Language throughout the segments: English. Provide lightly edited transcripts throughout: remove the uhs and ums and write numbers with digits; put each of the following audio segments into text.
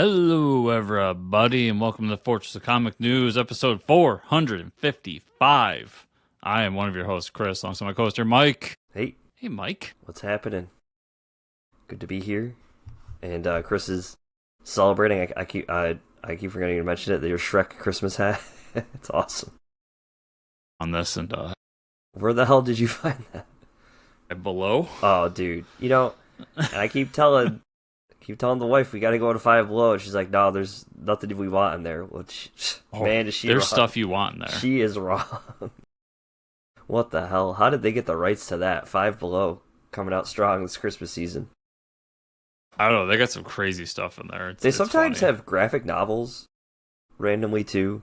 Hello, everybody, and welcome to the Fortress of Comic News, episode 455. I am one of your hosts, Chris, alongside my co-host here, Mike. Hey. Hey, Mike. What's happening? Good to be here. And Chris is celebrating. I keep forgetting to mention it. Your Shrek Christmas hat. It's awesome. On this and where the hell did you find that? Below. Oh, dude. You know, I keep telling the wife we got to go to Five Below. And she's like, no, there's nothing we want in there. Which, man, is she There's wrong. stuff you want in there. She is wrong. What the hell? How did they get the rights to that? Five Below coming out strong this Christmas season. I don't know. They got some crazy stuff in there. They sometimes have graphic novels randomly too.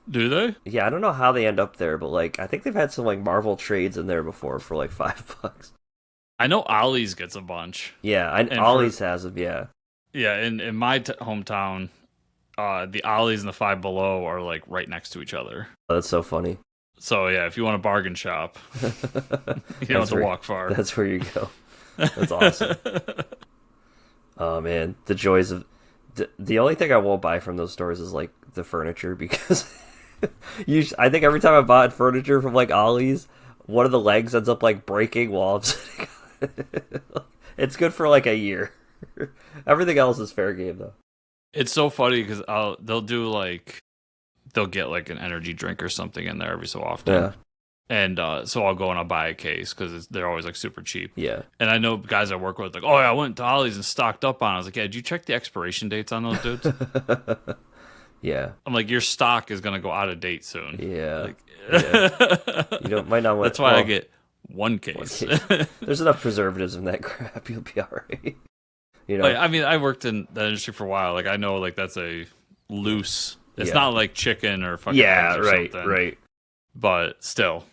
Do they? Yeah, I don't know how they end up there, but like I think they've had some like Marvel trades in there before for like $5. I know Ollie's gets a bunch. Yeah, Ollie's has them. Yeah. Yeah, in my hometown, the Ollie's and the Five Below are like right next to each other. Oh, that's so funny. So yeah, if you want a bargain shop, you don't have to walk far. That's where you go. That's awesome. Oh man, the joys of the only thing I won't buy from those stores is like the furniture because I think every time I bought furniture from like Ollie's, one of the legs ends up like breaking while I'm sitting. It's good for like a year. Everything else is fair game though. It's so funny because they'll get like an energy drink or something in there every so often. Yeah. And so I'll go and I'll buy a case because they're always like super cheap. Yeah. And I know guys I work with like, oh yeah, I went to Ollie's and stocked up on it. I was like, yeah, did you check the expiration dates on those dudes? Yeah. I'm like, your stock is gonna go out of date soon. Yeah. Like, yeah. Might not want. That's why I get one case. There's enough preservatives in that crap. You'll be all right. You know. Like, I mean, I worked in that industry for a while. Like, I know, like that's a loose. It's not like chicken or fucking eggs or something. Right. But still.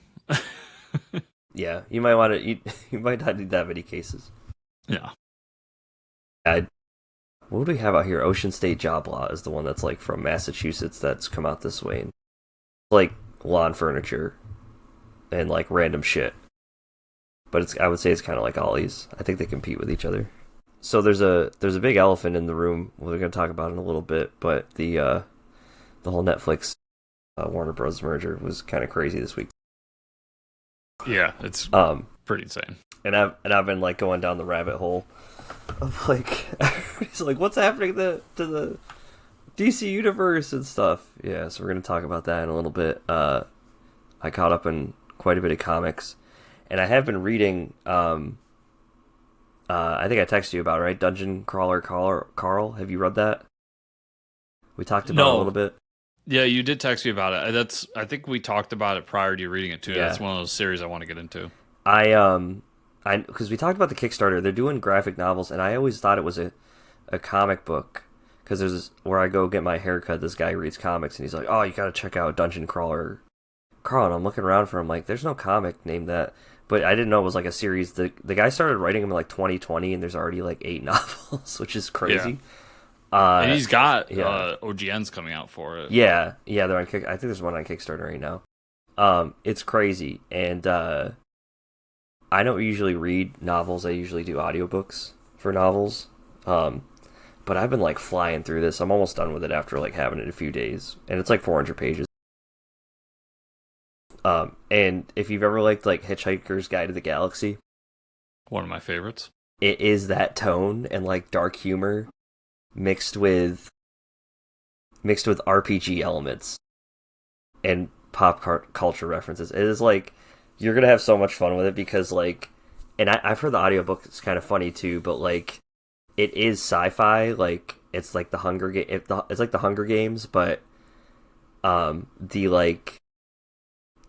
Yeah, you might want to. You might not need that many cases. Yeah. What do we have out here? Ocean State Job Law is the one that's like from Massachusetts that's come out this way. And like lawn furniture and like random shit. But I would say it's kind of like Ollie's. I think they compete with each other. So there's a big elephant in the room. We're going to talk about it in a little bit. But the whole Netflix Warner Bros. Merger was kind of crazy this week. Yeah, it's pretty insane. And I've been like going down the rabbit hole of like everybody's like, what's happening to the DC universe and stuff. Yeah, so we're gonna talk about that in a little bit. I caught up in quite a bit of comics, and I have been reading. I think I texted you about it, right? Dungeon Crawler Carl. Have you read that? We talked about it a little bit. Yeah, you did text me about it. I think we talked about it prior to you reading it too. Yeah. That's one of those series I want to get into. Because we talked about the Kickstarter. They're doing graphic novels, and I always thought it was a comic book. Because there's this, where I go get my haircut, this guy reads comics, and he's like, "Oh, you got to check out Dungeon Crawler Carl." And I'm looking around for him, like, there's no comic named that. But I didn't know it was like a series. The guy started writing them in like 2020, and there's already like 8 novels, which is crazy. Yeah. And he's got OGNs coming out for it. Yeah, they're on I think there's one on Kickstarter right now. It's crazy, and I don't usually read novels. I usually do audiobooks for novels. But I've been like flying through this. I'm almost done with it after like having it a few days, and it's like 400 pages. And if you've ever liked like Hitchhiker's Guide to the Galaxy, one of my favorites, it is that tone and like dark humor mixed with RPG elements and pop culture references. It is like you're gonna have so much fun with it because like, and I've heard the audiobook is kind of funny too, but like it is sci-fi. Like it's like it's like the Hunger Games, but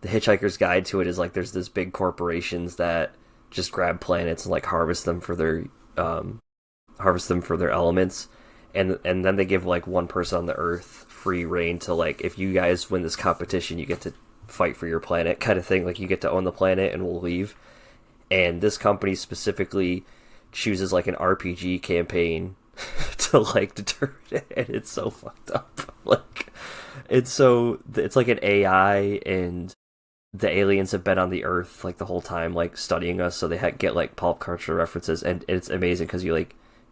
the Hitchhiker's Guide to it is like there's this big corporations that just grab planets and like harvest them for their elements. And then they give like one person on the Earth free reign to like, if you guys win this competition, you get to fight for your planet, kind of thing. Like you get to own the planet, and we'll leave. And this company specifically chooses like an RPG campaign to like determine it, and it's so fucked up. Like it's like an AI, and the aliens have been on the Earth like the whole time, like studying us, so they get like pop culture references, and it's amazing because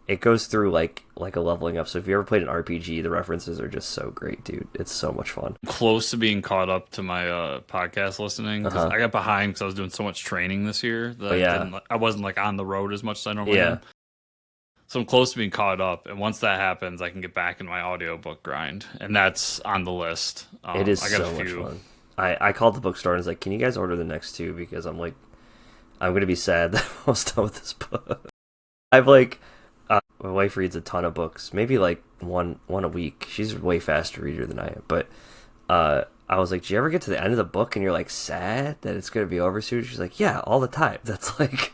it goes through like a leveling up. So if you ever played an RPG, the references are just so great, dude. It's so much fun. Close to being caught up to my podcast listening, because I got behind because I was doing so much training this year that I wasn't like on the road as much as I normally am. So I'm close to being caught up, and once that happens, I can get back in my audiobook grind, and that's on the list. It is so much fun. I called the bookstore and was like, "Can you guys order the next two?" Because I'm gonna be sad that I'm almost done with this book. I've like, my wife reads a ton of books, maybe like one a week. She's a way faster reader than I am. But I was like, "Do you ever get to the end of the book and you're like sad that it's gonna be over soon?" She's like, "Yeah, all the time." That's like.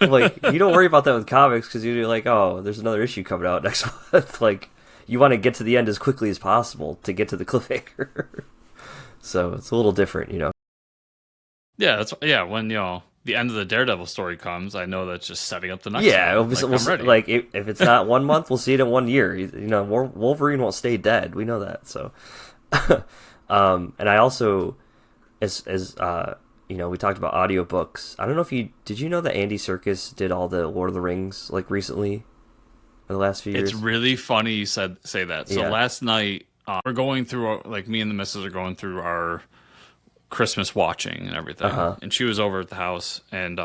Like, you don't worry about that with comics because you're like, oh, there's another issue coming out next month. Like, you want to get to the end as quickly as possible to get to the cliffhanger. So it's a little different, you know. Yeah, when the end of the Daredevil story comes, I know that's just setting up the next. Yeah, one. I'm ready. Like if it's not 1 month, we'll see it in 1 year. You know, Wolverine won't stay dead. We know that. So, and I also, as you know, we talked about audiobooks. I don't know if did you know that Andy Serkis did all the Lord of the Rings like recently in the last few years? It's really funny you say that. So last night we're going through, like, me and the missus are going through our Christmas watching and everything. And she was over at the house, and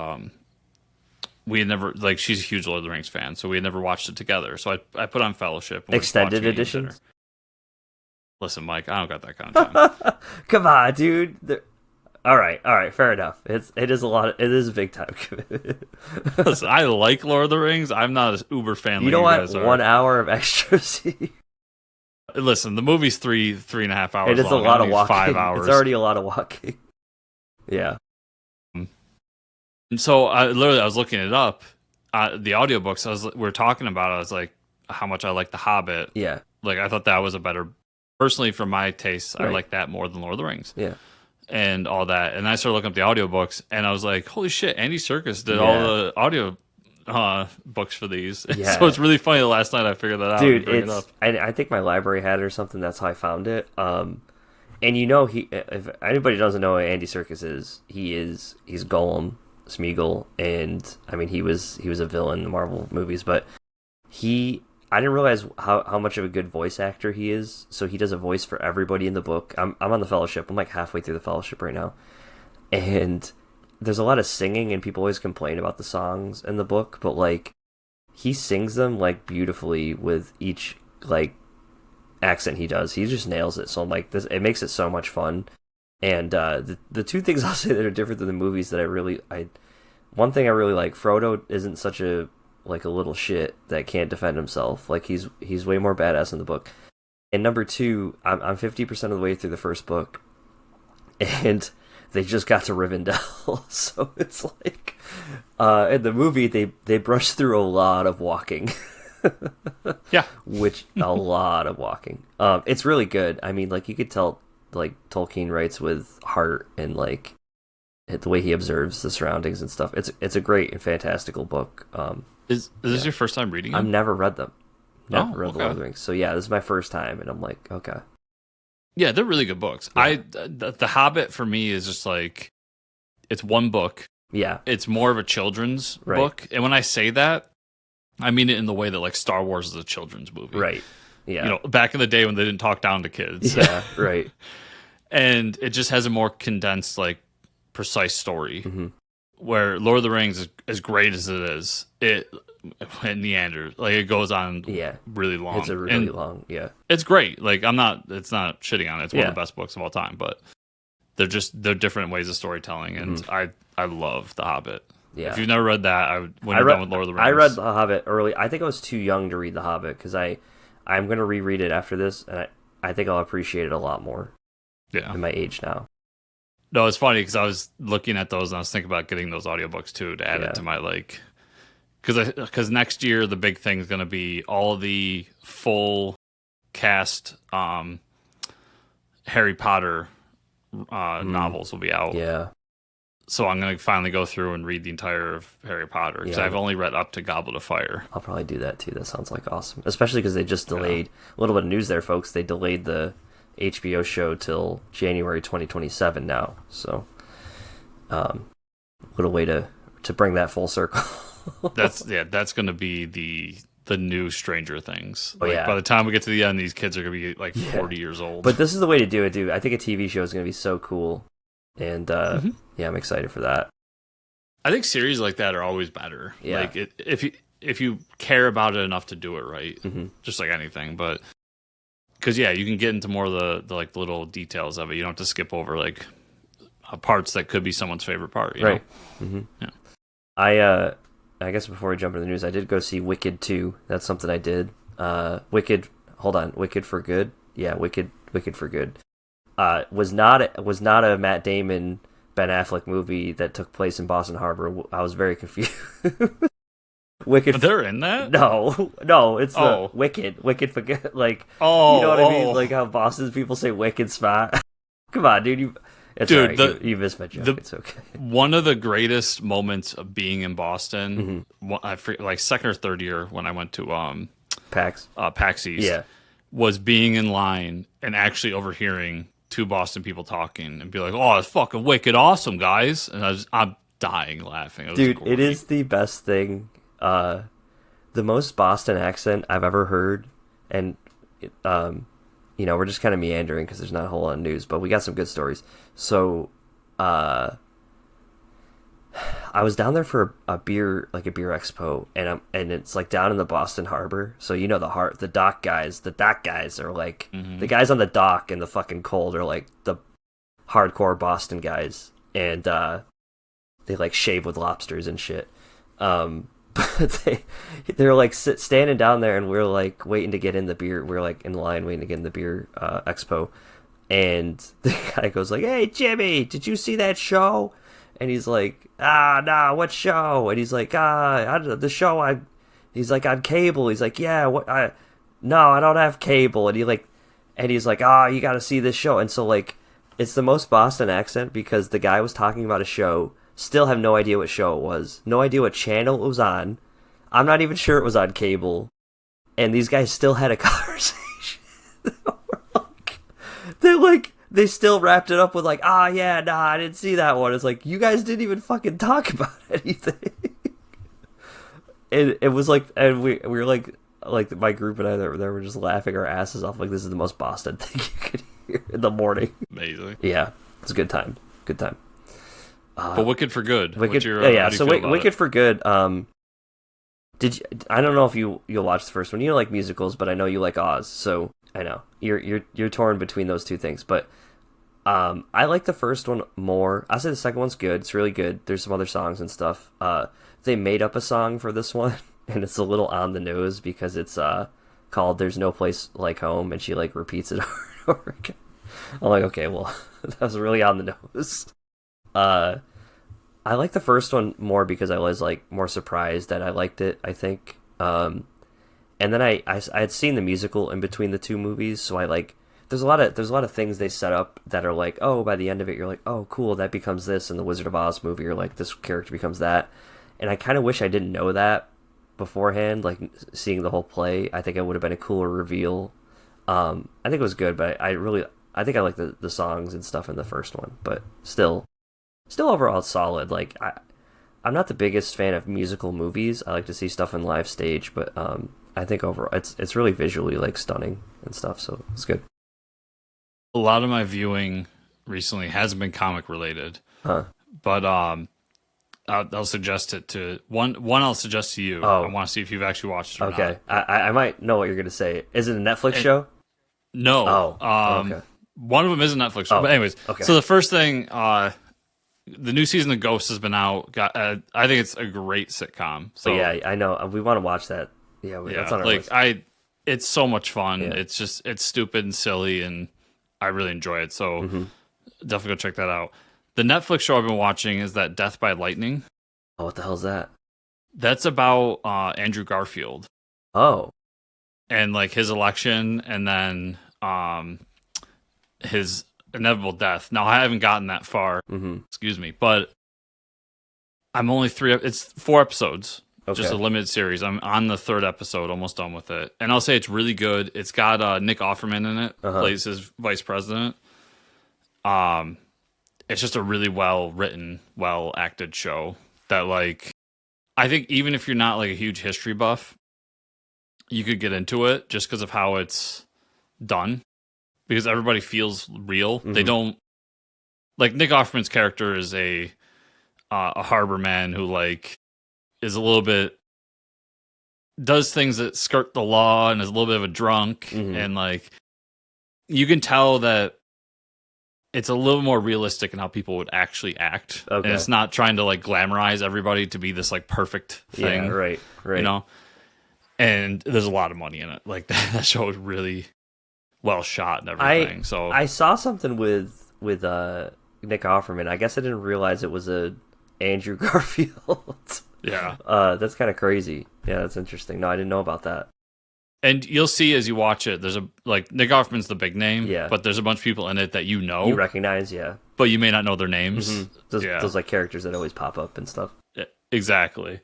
we had never, like, she's a huge Lord of the Rings fan, so we had never watched it together. So I put on Fellowship. Extended edition? Listen, Mike, I don't got that kind of time. Come on, dude. All right, fair enough. It is a big time commitment. Listen, I like Lord of the Rings. I'm not as uber fan. You don't want 1 hour of extras. Listen, the movie's 3.5 hours. It is long. A lot of walking. 5 hours. It's already a lot of walking. Yeah. And so I was looking it up. The audiobooks. We were talking about it. I was like, how much I like The Hobbit. Yeah. Like, I thought that was a better. Personally, for my taste, I like that more than Lord of the Rings. Yeah. And all that, and I started looking up the audiobooks, and I was like, holy shit, Andy Serkis did all the audio books for these. Yeah. So it's really funny that last night I figured that out. Dude, I think my library had it or something. That's how I found it. And you know, if anybody doesn't know what Andy Serkis is, he's Gollum, Smeagol, and I mean he was a villain in the Marvel movies, but I didn't realize how much of a good voice actor he is. So he does a voice for everybody in the book. I'm on the Fellowship. I'm like halfway through the Fellowship right now. And there's a lot of singing, and people always complain about the songs in the book. But, like, he sings them, like, beautifully with each, like, accent he does. He just nails it. So I'm like, it makes it so much fun. And the two things I'll say that are different than the movies that one thing I really like, Frodo isn't such a little shit that can't defend himself. Like, he's way more badass in the book. And number two, I'm 50% of the way through the first book, and they just got to Rivendell. So it's like, in the movie, they brush through a lot of walking. Yeah. A lot of walking. It's really good. I mean, like, you could tell, like, Tolkien writes with heart and, like, the way he observes the surroundings and stuff. It's a great and fantastical book. Is this your first time reading them? I've never read them. Never read okay. The Lord of the Rings. So yeah, this is my first time, and I'm like, okay. Yeah, they're really good books. Yeah. The Hobbit for me is just like, it's one book. Yeah. It's more of a children's book. And when I say that, I mean it in the way that, like, Star Wars is a children's movie. Right. Yeah. You know, back in the day when they didn't talk down to kids. Yeah, right. And it just has a more condensed, like, precise story. Mm-hmm. Where Lord of the Rings is as great as it is, it meanders. Like, it goes on really long. It's a really long, yeah. It's great. Like, it's not shitting on it. It's one of the best books of all time, but they're different ways of storytelling, and I love The Hobbit. Yeah. If you've never read that, when you're done with Lord of the Rings. I read The Hobbit early. I think I was too young to read The Hobbit, because I'm going to reread it after this, and I think I'll appreciate it a lot more. Yeah. In my age now. No, it's funny because I was looking at those and I was thinking about getting those audiobooks too to add it to my, like, because next year the big thing is going to be all the full cast Harry Potter novels will be out. Yeah. So I'm going to finally go through and read the entire of Harry Potter because I've only read up to Goblet of Fire. I'll probably do that too. That sounds like awesome, especially because they just delayed a little bit of news there, folks. They delayed the HBO show till January 2027 now, so little way to bring that full circle. That's going to be the new Stranger Things. Oh, yeah. By the time we get to the end, these kids are gonna be like 40 years old. But this is the way to do it, dude. I think a TV show is gonna be so cool, and yeah, I'm excited for that. I think series like that are always better. Yeah. Like if you care about it enough to do it right, just like anything. But because you can get into more of the like little details of it. You don't have to skip over like parts that could be someone's favorite part. You right. know? Yeah. I guess before we jump into the news, I did go see Wicked 2. That's something I did. Wicked for Good. Yeah, Wicked for Good. Was not a Matt Damon, Ben Affleck movie that took place in Boston Harbor. I was very confused. Wicked. But they're in that? No, it's the Wicked for Good. Like, you know what I mean? Like how Boston people say Wicked spot. Come on, dude. Dude, right. You missed my joke. It's okay. One of the greatest moments of being in Boston, I forget, like second or third year when I went to PAX East, was being in line and actually overhearing two Boston people talking and be like, "Oh, it's fucking wicked awesome, guys!" And I'm dying laughing. Dude, it is the best thing. The most Boston accent I've ever heard, and we're just kind of meandering because there's not a whole lot of news, but we got some good stories. So, I was down there for a beer expo, and it's like down in the Boston Harbor. So the dock guys are like the guys on the dock in the fucking cold are like the hardcore Boston guys, and they like shave with lobsters and shit. But they're like standing down there, and we're like waiting to get in the beer. We're like in line waiting to get in the beer expo, and the guy goes like, "Hey Jimmy, did you see that show?" And he's like, "Nah, what show?" And he's like, the show he's like, on cable. He's like, "Yeah, no, I don't have cable." And he's like, "You got to see this show." And so like, it's the most Boston accent because the guy was talking about a show. Still have no idea what show it was. No idea what channel it was on. I'm not even sure it was on cable. And these guys still had a conversation. They still wrapped it up with like, I didn't see that one. It's like, you guys didn't even fucking talk about anything. And it was like, and we were like my group and I that were there were just laughing our asses off. Like, this is the most Boston thing you could hear in the morning. Amazing. Yeah, it's a good time. Good time. But Wicked for Good. So Wicked for Good. Did you, I don't know if you'll watch the first one. You don't like musicals, but I know you like Oz. So I know you're torn between those two things. But I like the first one more. I'll say the second one's good. It's really good. There's some other songs and stuff. They made up a song for this one, and it's a little on the nose because it's called "There's No Place Like Home," and she like repeats it over and over again. I'm like, okay, well, that was really on the nose. I like the first one more because I was like more surprised that I liked it, I think. And then I had seen the musical in between the two movies, so I like there's a lot of things they set up that are like, oh, by the end of it you're like, oh cool, that becomes this. In the Wizard of Oz movie, you're like, this character becomes that. And I kind of wish I didn't know that beforehand, like seeing the whole play. I think it would have been a cooler reveal. I think it was good, but I think I like the songs and stuff in the first one, but still overall it's solid. Like I'm not the biggest fan of musical movies. I like to see stuff in live stage, but I think overall it's really visually like stunning and stuff, so it's good. A lot of my viewing recently hasn't been comic related, but I'll suggest it to one. I'll suggest to you. I want to see if you've actually watched it or okay. not. I might know what you're gonna say. Is it a Netflix show? No. Okay. One of them is a Netflix show. But anyways, okay. So the first thing, the new season of Ghost has been out. I think it's a great sitcom. So yeah, I know we want to watch that. Yeah, that's on our list. It's so much fun. Yeah. It's stupid and silly, and I really enjoy it. So definitely go check that out. The Netflix show I've been watching is that Death by Lightning. Oh, what the hell is that? That's about Andrew Garfield. Oh, and like his election, and then his inevitable death. Now I haven't gotten that far. Excuse me, but I'm only it's 4 episodes. Okay. Just a limited series. I'm on the 3rd episode, almost done with it. And I'll say it's really good. It's got Nick Offerman in it, plays his vice president. It's just a really well written, well acted show that, like, I think even if you're not like a huge history buff, you could get into it just because of how it's done, because everybody feels real. They don't like Nick Offerman's character is a harbor man who like is a little bit does things that skirt the law and is a little bit of a drunk and like you can tell that it's a little more realistic in how people would actually act. Okay. And it's not trying to like glamorize everybody to be this like perfect thing. Yeah, right. You know? And there's a lot of money in it. Like that show is really well shot and everything. So I saw something with Nick Offerman. I guess I didn't realize it was a Andrew Garfield. Yeah. That's kind of crazy. Yeah, that's interesting. No, I didn't know about that. And you'll see as you watch it, there's like Nick Offerman's the big name, but there's a bunch of people in it that you know. You recognize, yeah. But you may not know their names. Those like characters that always pop up and stuff. Yeah, exactly.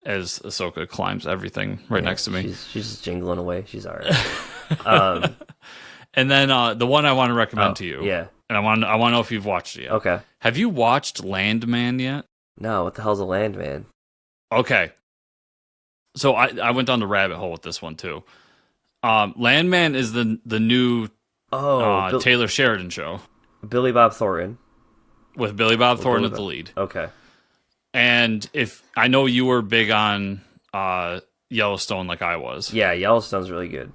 As Ahsoka climbs everything right next to me. She's just jingling away. She's all right. And then the one I want to recommend to you. Yeah. And I want to know if you've watched it yet. Okay. Have you watched Landman yet? No, what the hell's a Landman? Okay. So I went down the rabbit hole with this one too. Landman is the new Taylor Sheridan show. Billy Bob Thornton. With Billy Bob Thornton at the lead. Okay. And if I know you were big on Yellowstone like I was. Yeah, Yellowstone's really good.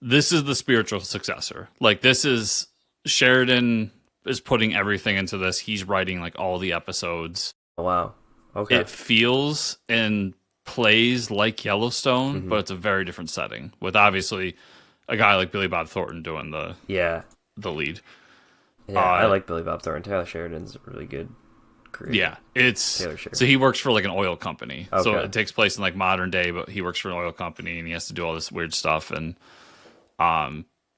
This is the spiritual successor. Like this is Sheridan is putting everything into this. He's writing like all the episodes. Oh, wow. Okay. It feels and plays like Yellowstone, but it's a very different setting with obviously a guy like Billy Bob Thornton doing the lead. Yeah, I like Billy Bob Thornton. Taylor Sheridan's really good creator. Yeah, it's Taylor Sheridan. So he works for like an oil company. Okay. So it takes place in like modern day, but he works for an oil company and he has to do all this weird stuff and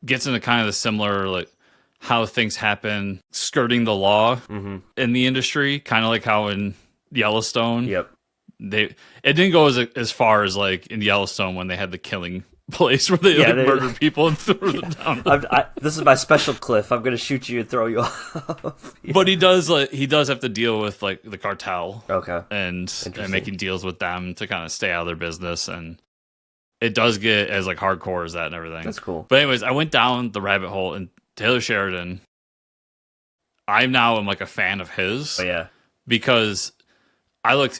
gets into kind of the similar like how things happen skirting the law in the industry, kind of like how in Yellowstone. Yep. It didn't go as far as like in Yellowstone when they had the killing place where they murdered people and threw them down. This is my special cliff. I'm gonna shoot you and throw you off. But he does have to deal with like the cartel, and making deals with them to kind of stay out of their business, and it does get as like hardcore as that and everything. That's cool. But anyways, I went down the rabbit hole and Taylor Sheridan. I now am like a fan of his. Oh yeah, because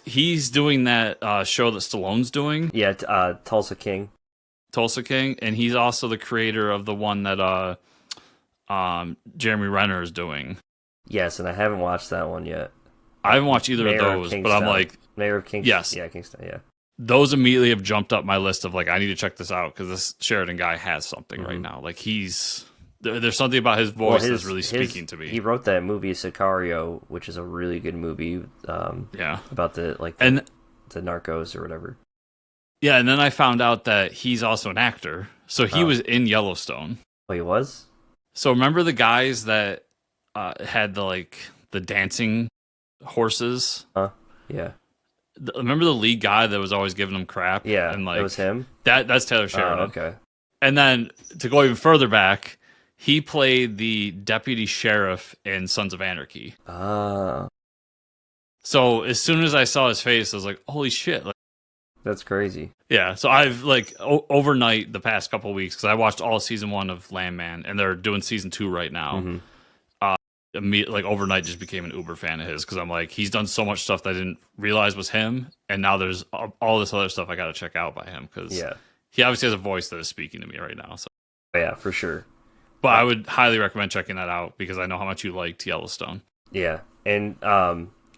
he's doing that show that Stallone's doing. Yeah, Tulsa King, and he's also the creator of the one that Jeremy Renner is doing. Yes, and I haven't watched that one yet. I haven't watched either of those, but I'm like... Mayor of Kingstown. Yes. Yeah, Kingstown, yeah. Those immediately have jumped up my list of like, I need to check this out because this Sheridan guy has something right now. Like there's something about his voice that's really speaking to me. He wrote that movie Sicario, which is a really good movie. About the narcos or whatever. Yeah, and then I found out that he's also an actor. So he was in Yellowstone. Oh, he was? So remember the guys that had the dancing horses? Yeah. Remember the lead guy that was always giving them crap? Yeah, and like that was him? That's Taylor Sheridan. Okay. And then to go even further back, he played the deputy sheriff in Sons of Anarchy. So as soon as I saw his face, I was like, holy shit. Like, that's crazy. Yeah, so I've overnight the past couple of weeks, because I watched all season 1 of Landman, and they're doing season 2 right now. Overnight just became an uber fan of his, because I'm like, he's done so much stuff that I didn't realize was him, and now there's all this other stuff I got to check out by him, because he obviously has a voice that is speaking to me right now. So yeah, for sure. But I would highly recommend checking that out, because I know how much you liked Yellowstone. Yeah, and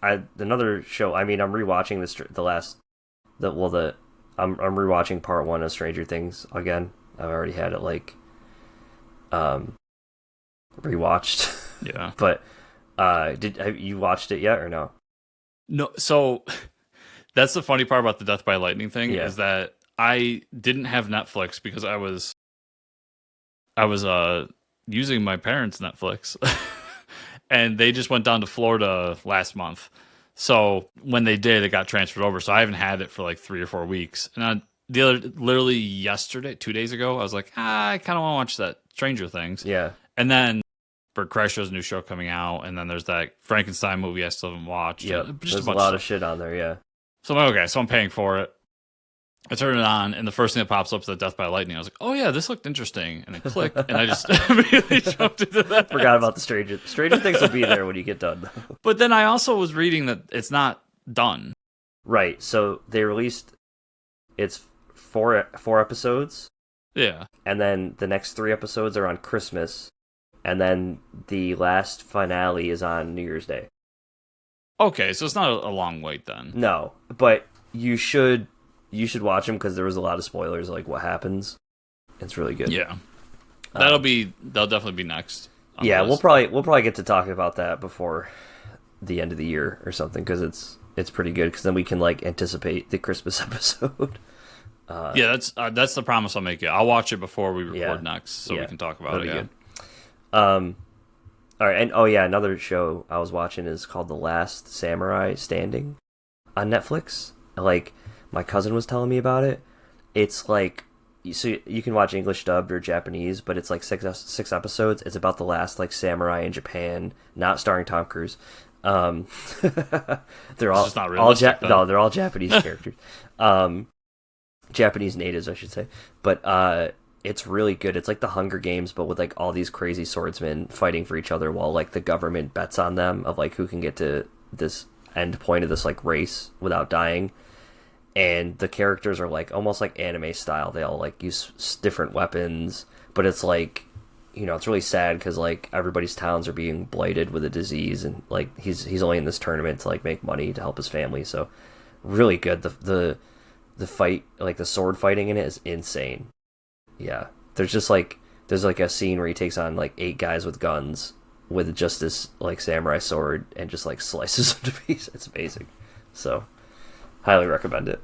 another show. I mean, I'm rewatching I'm rewatching part 1 of Stranger Things again. I've already had it rewatched. Yeah. But have you watched it yet or no? No. So that's the funny part about the Death by Lightning thing is that I didn't have Netflix because I was using my parents' Netflix, and they just went down to Florida last month. So when they did, it got transferred over. So I haven't had it for like 3 or 4 weeks. And literally yesterday, 2 days ago, I was like, I kind of want to watch that Stranger Things. Yeah. And then Bert Kreischer's new show coming out, and then there's that Frankenstein movie I still haven't watched. Yeah, there's a lot of shit on there, yeah. So I'm like, okay, so I'm paying for it. I turned it on, and the first thing that pops up is the Death by Lightning. I was like, oh yeah, this looked interesting. And then click, and I just immediately jumped into that. Forgot about the Stranger Things will be there when you get done, though. But then I also was reading that it's not done. Right, so they released, it's four episodes. Yeah. And then the next 3 episodes are on Christmas. And then the last finale is on New Year's Day. Okay, so it's not a long wait then. No, but you should watch them because there was a lot of spoilers, like what happens. It's really good. Yeah, that'll definitely be next. Yeah, we'll probably get to talking about that before the end of the year or something because it's pretty good because then we can like anticipate the Christmas episode. Yeah, that's the promise I'll make it. I'll watch it before we record next, so we can talk about it. Yeah. Good. All right, and another show I was watching is called The Last Samurai Standing on Netflix. Like, my cousin was telling me about it. It's like, so you can watch English dubbed or Japanese, but it's like six episodes. It's about the last like samurai in Japan, not starring Tom Cruise. They're all they're all Japanese characters. Japanese natives, I should say. But it's really good. It's like the Hunger Games, but with like all these crazy swordsmen fighting for each other while like the government bets on them of like who can get to this end point of this like race without dying. And the characters are like almost like anime style. They all like use different weapons, but it's like, you know, it's really sad because like everybody's towns are being blighted with a disease, and like he's only in this tournament to like make money to help his family. So really good. The fight, like the sword fighting in it is insane. Yeah, there's like a scene where he takes on like 8 guys with guns with just this like samurai sword and just like slices them to pieces. It's amazing. So highly recommend it.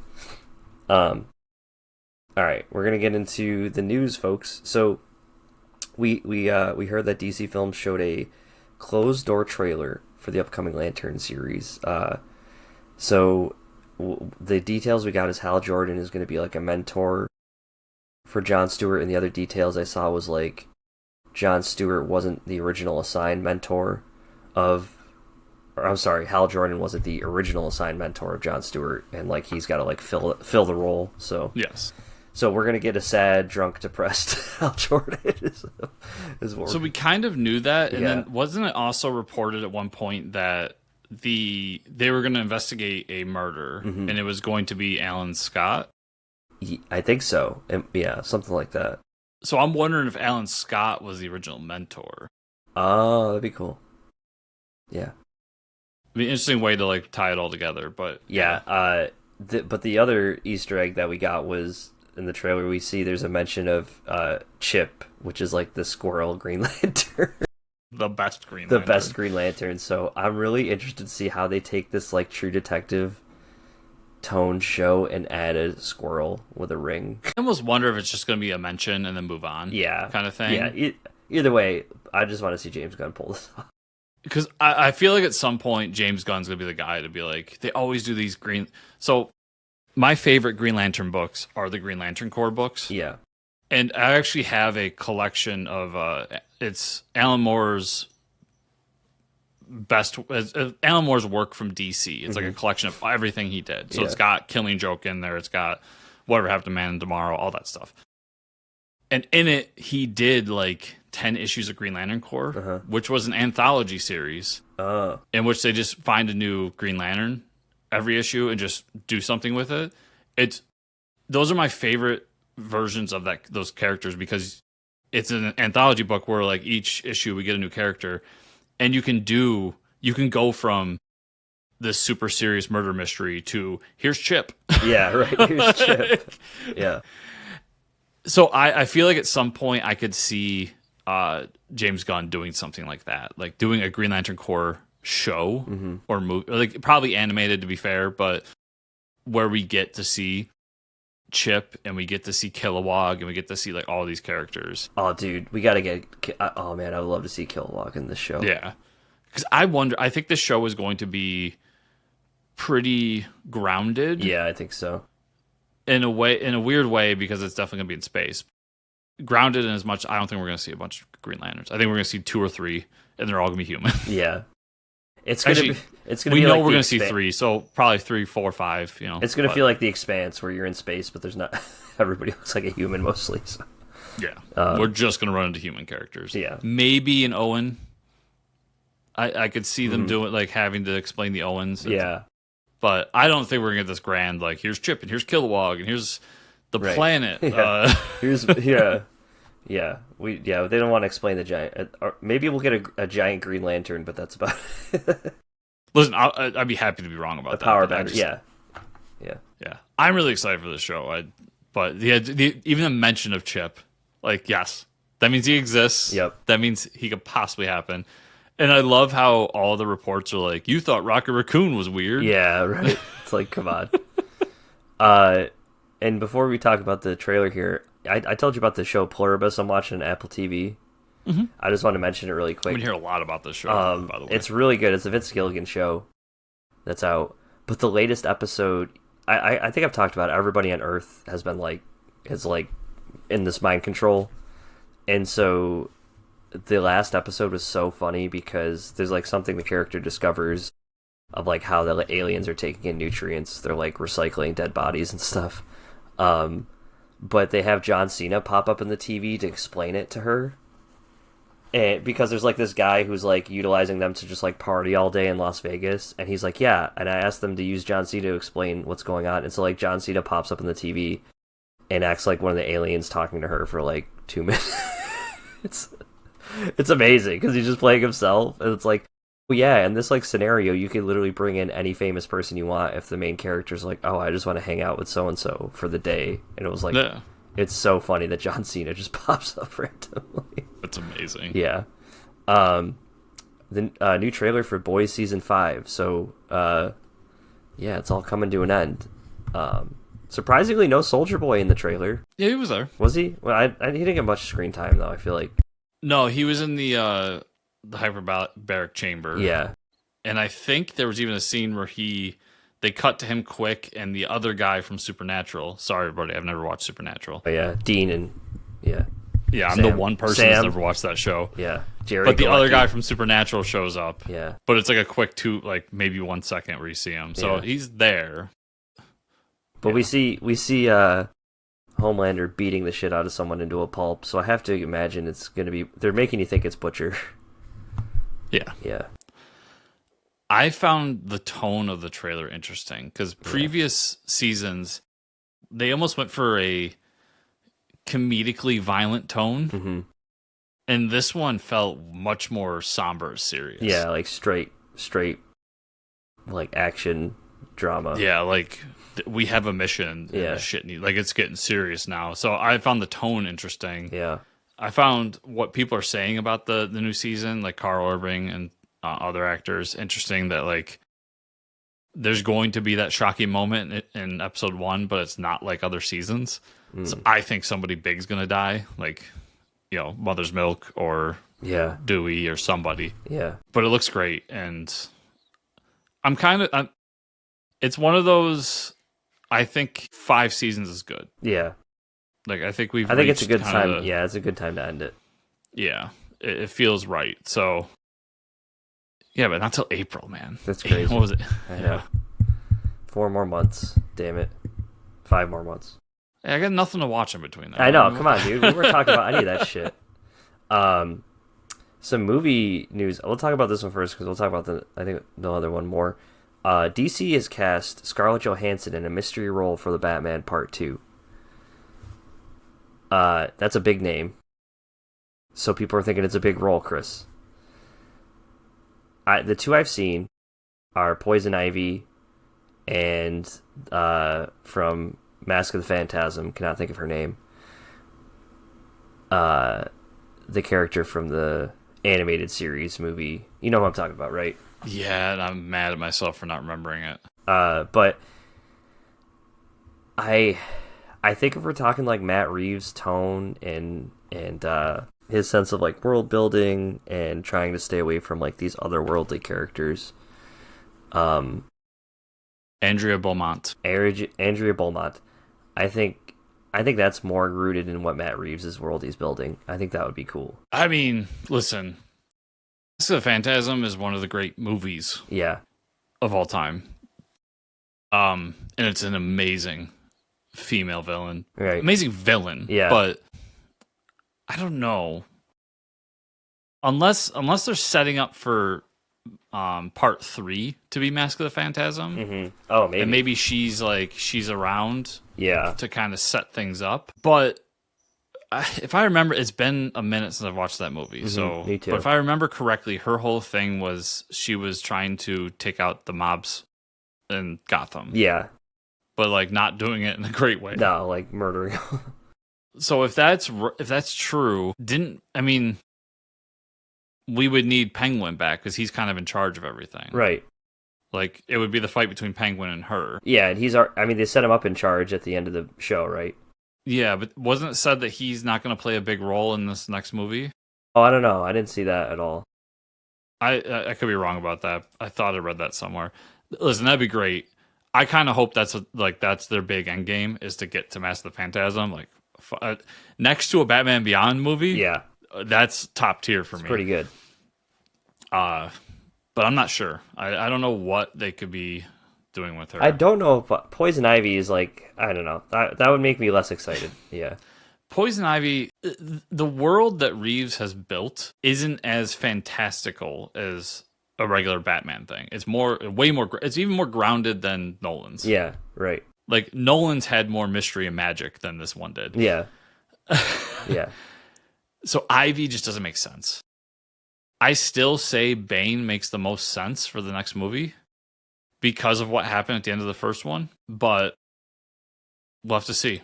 All right, we're gonna get into the news, folks. So we heard that DC Films showed a closed door trailer for the upcoming Lantern series. So the details we got is Hal Jordan is going to be like a mentor for Jon Stewart, and the other details I saw was like Jon Stewart wasn't the original assigned mentor of, or I'm sorry, Hal Jordan wasn't the original assigned mentor of Jon Stewart, and like he's got to like fill the role. So yes, so we're gonna get a sad, drunk, depressed Hal Jordan. So we kind of knew that, and then wasn't it also reported at one point that they were going to investigate a murder, and it was going to be Alan Scott? I think so. Yeah, something like that. So I'm wondering if Alan Scott was the original mentor. Oh, that'd be cool. Yeah. It'd be an interesting way to like tie it all together, but yeah. But the other Easter egg that we got was in the trailer. We see there's a mention of Chip, which is like the squirrel Green Lantern. The best Green Lantern. So I'm really interested to see how they take this like True Detective tone show and add a squirrel with a ring. I almost wonder if it's just going to be a mention and then move on. Yeah. Kind of thing. Yeah. Either way, I just want to see James Gunn pull this off. Because I feel like at some point James Gunn's going to be the guy to be like, they always do these green. So my favorite Green Lantern books are the Green Lantern Corps books. Yeah. And I actually have a collection of it's Alan Moore's Alan Moore's work from DC. It's like a collection of everything he did. So it's got Killing Joke in there. It's got Whatever Happened to Man Tomorrow, all that stuff. And in it, he did like 10 issues of Green Lantern Corps, which was an anthology series in which they just find a new Green Lantern every issue and just do something with it. Those are my favorite versions of those characters because it's an anthology book where like each issue we get a new character, and you can go from this super serious murder mystery to here's Chip. Yeah, right. Here's Chip. Yeah. So I feel like at some point I could see James Gunn doing something like that, like doing a Green Lantern Corps show or movie, like probably animated to be fair, but where we get to see Chip and we get to see Kilowog and we get to see like all these characters. Oh, dude, we gotta get. Oh man, I would love to see Kilowog in this show. Yeah, because I think this show is going to be pretty grounded. Yeah, I think so. In a weird way, because it's definitely gonna be in space. Grounded in as much, I don't think we're gonna see a bunch of Green Lanterns. I think we're gonna see 2 or 3, and they're all gonna be human. Yeah. It's gonna be. It's gonna we be know like we're gonna see 3, so probably 3, 4, 5. You know, it's gonna feel like the Expanse, where you're in space, but there's not. Everybody looks like a human mostly. So. Yeah, we're just gonna run into human characters. Yeah, maybe an Owen. I could see them doing like having to explain the Owens. Yeah, but I don't think we're gonna get this grand like here's Chip and here's Kilowog and here's the planet. Yeah. They don't want to explain the giant. Or maybe we'll get a giant Green Lantern, but that's about it. Listen, I'd be happy to be wrong about the that. Power battery. Yeah. I'm really excited for this show. But even the mention of Chip, like, yes, that means he exists. Yep. That means he could possibly happen. And I love how all the reports are like, you thought Rocket Raccoon was weird. Yeah, right. It's like, come on. And before we talk about the trailer here, I told you about the show Polaribus I'm watching on Apple TV. Mm-hmm. I just want to mention it really quick. We hear a lot about this show, by the way. It's really good. It's a Vince Gilligan show that's out. But the latest episode, I think I've talked about it. Everybody on Earth has been is in this mind control. And so the last episode was so funny because there's like something the character discovers of like how the aliens are taking in nutrients. They're like recycling dead bodies and stuff. But they have John Cena pop up in the TV to explain it to her. And because there's like this guy who's like utilizing them to just like party all day in Las Vegas, and he's like, yeah, and I asked them to use John Cena to explain what's going on, and so like John Cena pops up in the TV and acts like one of the aliens talking to her for like 2 minutes. it's amazing because he's just playing himself, and it's like, well, yeah, in this like scenario, you could literally bring in any famous person you want if the main character's like, oh, I just want to hang out with so and so for the day, and it was like. Yeah. It's so funny that John Cena just pops up randomly. That's amazing. Yeah. The new trailer for Boys Season 5. So, yeah, it's all coming to an end. Surprisingly, no Soldier Boy in the trailer. Yeah, he was there. Was he? Well, he didn't get much screen time, though, I feel like. No, he was in the hyperbaric chamber. Yeah. And I think there was even a scene where they cut to him quick, and the other guy from Supernatural. Sorry, everybody, I've never watched Supernatural. Oh, yeah, Dean and yeah, I'm the one person who's never watched that show. Yeah, Jerry. But the other guy from Supernatural shows up. Yeah, but it's like a quick maybe 1 second where you see him. So he's there. But we see Homelander beating the shit out of someone into a pulp. So I have to imagine it's gonna be. They're making you think it's Butcher. Yeah. Yeah. I found the tone of the trailer interesting because previous seasons, they almost went for a comedically violent tone. Mm-hmm. And this one felt much more somber, serious. Yeah, like straight, like action drama. Yeah, like we have a mission. And shit like it's getting serious now. So I found the tone interesting. Yeah. I found what people are saying about the new season, like Carl Urban and other actors, interesting that like there's going to be that shocking moment in episode 1, but it's not like other seasons. So I think somebody big's gonna die, like Mother's Milk or Dewey or somebody. Yeah, but it looks great, and it's one of those. I think 5 seasons is good. Yeah, like I think it's a good time. It's a good time to end it. Yeah, it feels right. So. Yeah, but not till April, man. That's crazy. What was it? I know. 4 more months. Damn it. 5 more months. Hey, I got nothing to watch in between that. I know. Come on, dude. We weren't talking about any of that shit. Some movie news. We'll talk about this one first because we'll talk about the other one more. DC has cast Scarlett Johansson in a mystery role for the Batman Part 2. That's a big name. So people are thinking it's a big role, Chris. The 2 I've seen are Poison Ivy and from Mask of the Phantasm, cannot think of her name. The character from the animated series movie. You know who I'm talking about, right? Yeah, and I'm mad at myself for not remembering it. But I think if we're talking like Matt Reeves' tone and his sense of like world building and trying to stay away from like these otherworldly characters. Andrea Beaumont. Andrea Beaumont. I think that's more rooted in what Matt Reeves' world he's building. I think that would be cool. I mean, listen, Mask of the Phantasm is one of the great movies of all time. And it's an amazing female villain. Right. Amazing villain. Yeah. But I don't know. Unless they're setting up for part 3 to be Mask of the Phantasm. Mm-hmm. Oh, maybe. And maybe she's around to kind of set things up. But if I remember, it's been a minute since I've watched that movie. Mm-hmm. So, Me too. But if I remember correctly, her whole thing was she was trying to take out the mobs in Gotham. Yeah. But like not doing it in a great way. No, like murdering. So if that's true, we would need Penguin back because he's kind of in charge of everything. Right. Like, it would be the fight between Penguin and her. Yeah, and they set him up in charge at the end of the show, right? Yeah, but wasn't it said that he's not going to play a big role in this next movie? Oh, I don't know. I didn't see that at all. I could be wrong about that. I thought I read that somewhere. Listen, that'd be great. I kind of hope that's their big end game, is to get to Mask of the Phantasm. Like, next to a Batman Beyond movie, yeah, that's top tier for me. Pretty good. But I'm not sure. I don't know what they could be doing with her. I don't know, but Poison Ivy is like, I don't know. That would make me less excited. Yeah. Poison Ivy, the world that Reeves has built isn't as fantastical as a regular Batman thing. It's it's even more grounded than Nolan's. Yeah, right. Like, Nolan's had more mystery and magic than this one did. Yeah. Yeah. So Ivy just doesn't make sense. I still say Bane makes the most sense for the next movie because of what happened at the end of the first one, but we'll have to see.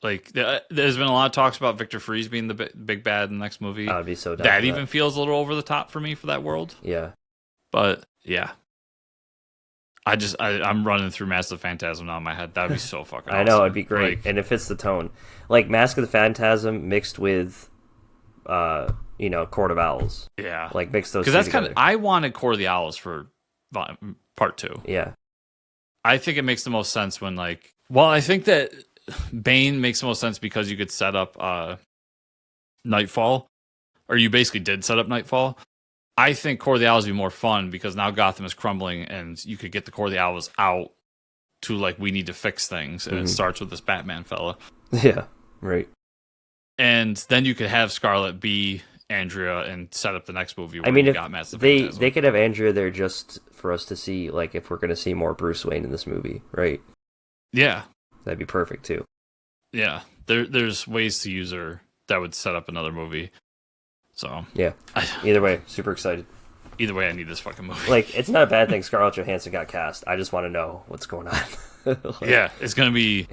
Like, there's been a lot of talks about Victor Freeze being the big bad in the next movie. I would be so down. That even feels a little over the top for me for that world. Yeah. But yeah. I'm running through Mask of the Phantasm now in my head. That'd be so fucking awesome. I know, it'd be great. And it fits the tone. Like Mask of the Phantasm mixed with Court of Owls. Yeah. Like mix those two together. Because that's together. kind of, I wanted Court of the Owls for part 2. Yeah. I think it makes the most sense when I think that Bane makes the most sense because you could set up Nightfall, or you basically did set up Nightfall. I think Court of the Owls would be more fun because now Gotham is crumbling and you could get the Court of the Owls out to we need to fix things. And it starts with this Batman fella. Yeah, right. And then you could have Scarlett be Andrea and set up the next movie where if got Mask of the Phantasm. They could have Andrea there just for us to see, if we're going to see more Bruce Wayne in this movie, right? Yeah. That'd be perfect, too. Yeah. There's ways to use her that would set up another movie. So yeah, either way, super excited. Either way, I need this fucking movie. It's not a bad thing Scarlett Johansson got cast. I just want to know what's going on. Yeah, it's going to be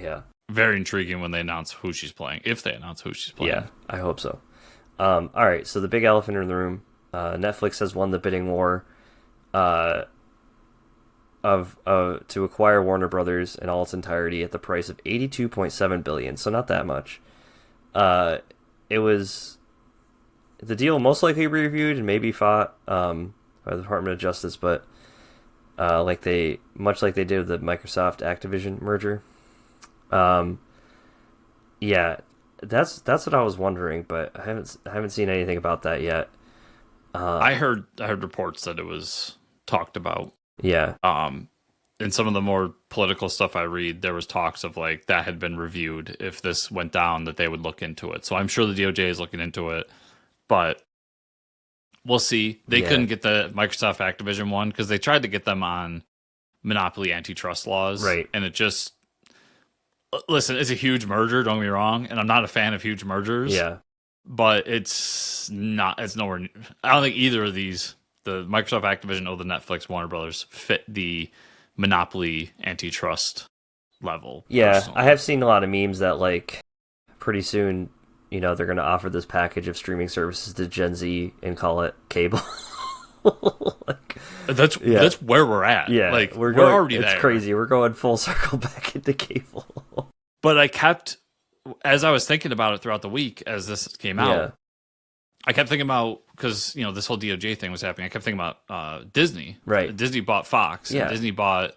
very intriguing when they announce who she's playing, if they announce who she's playing. Yeah, I hope so. All right, so the big elephant in the room. Netflix has won the bidding war to acquire Warner Brothers in all its entirety at the price of $82.7 billion. So not that much. It was. The deal most likely reviewed and maybe fought by the Department of Justice, but much like they did with the Microsoft Activision merger. Yeah, that's what I was wondering, but I haven't seen anything about that yet. I heard reports that it was talked about. Yeah. In some of the more political stuff I read, there was talks of that had been reviewed. If this went down, that they would look into it. So I'm sure the DOJ is looking into it. But we'll see. They couldn't get the Microsoft Activision one because they tried to get them on monopoly antitrust laws. Right. And it just... Listen, it's a huge merger, don't get me wrong, and I'm not a fan of huge mergers. Yeah. But it's nowhere... I don't think either of these, the Microsoft Activision or the Netflix Warner Brothers, fit the monopoly antitrust level. Yeah, personally. I have seen a lot of memes that, pretty soon... they're going to offer this package of streaming services to Gen Z and call it cable. That's where we're at. Yeah, we're already there. It's crazy. We're going full circle back into cable. But I kept, as I was thinking about it throughout the week, as this came out, I kept thinking about, because, this whole DOJ thing was happening, I kept thinking about Disney. Right. Disney bought Fox. Yeah. And Disney bought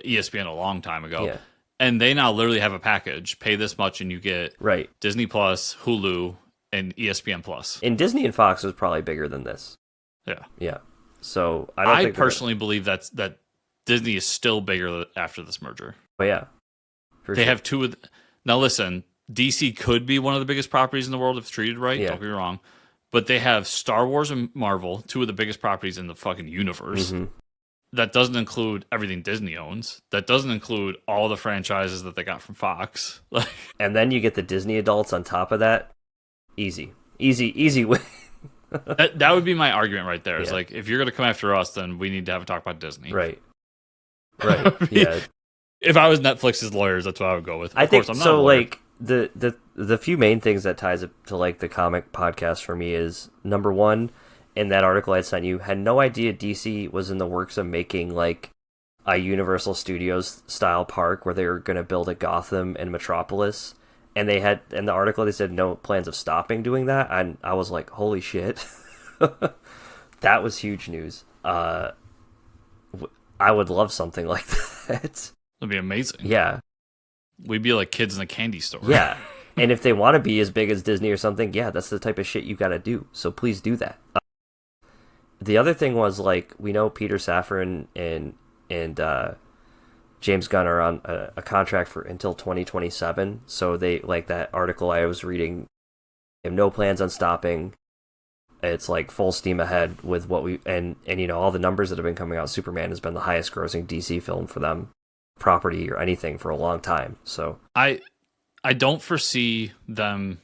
ESPN a long time ago. Yeah. And they now literally have a package. Pay this much and you get Disney Plus, Hulu, and ESPN Plus. And Disney and Fox was probably bigger than this. Yeah. Yeah. So I personally believe that Disney is still bigger after this merger. But yeah, they have two of. Now listen, DC could be one of the biggest properties in the world if treated right. Yeah. Don't get me wrong, but they have Star Wars and Marvel, two of the biggest properties in the fucking universe. Mm-hmm. That doesn't include everything Disney owns. That doesn't include all the franchises that they got from Fox. And then you get the Disney adults on top of that. Easy win. that would be my argument right there. It's like, if you're going to come after us, then we need to have a talk about Disney. Right. Yeah. If I was Netflix's lawyers, that's what I would go with. I think so. Like the few main things that ties it to like the comic podcast for me is, number one, in that article I sent you, had no idea DC was in the works of making like a Universal Studios style park where they were going to build a Gotham and Metropolis. And they had, in the article, they said no plans of stopping doing that. And I was like, holy shit. That was huge news. I would love something like that. That'd be amazing. Yeah. We'd be like kids in a candy store. Yeah. And if they want to be as big as Disney or something, yeah, that's the type of shit you got to do. So please do that. The other thing was, like, we know Peter Safran and James Gunn are on a contract for until 2027. So they, like that article I was reading, they have no plans on stopping. It's like full steam ahead with what we and you know, all the numbers that have been coming out. Superman has been the highest grossing DC film for them, property or anything, for a long time. So I don't foresee them.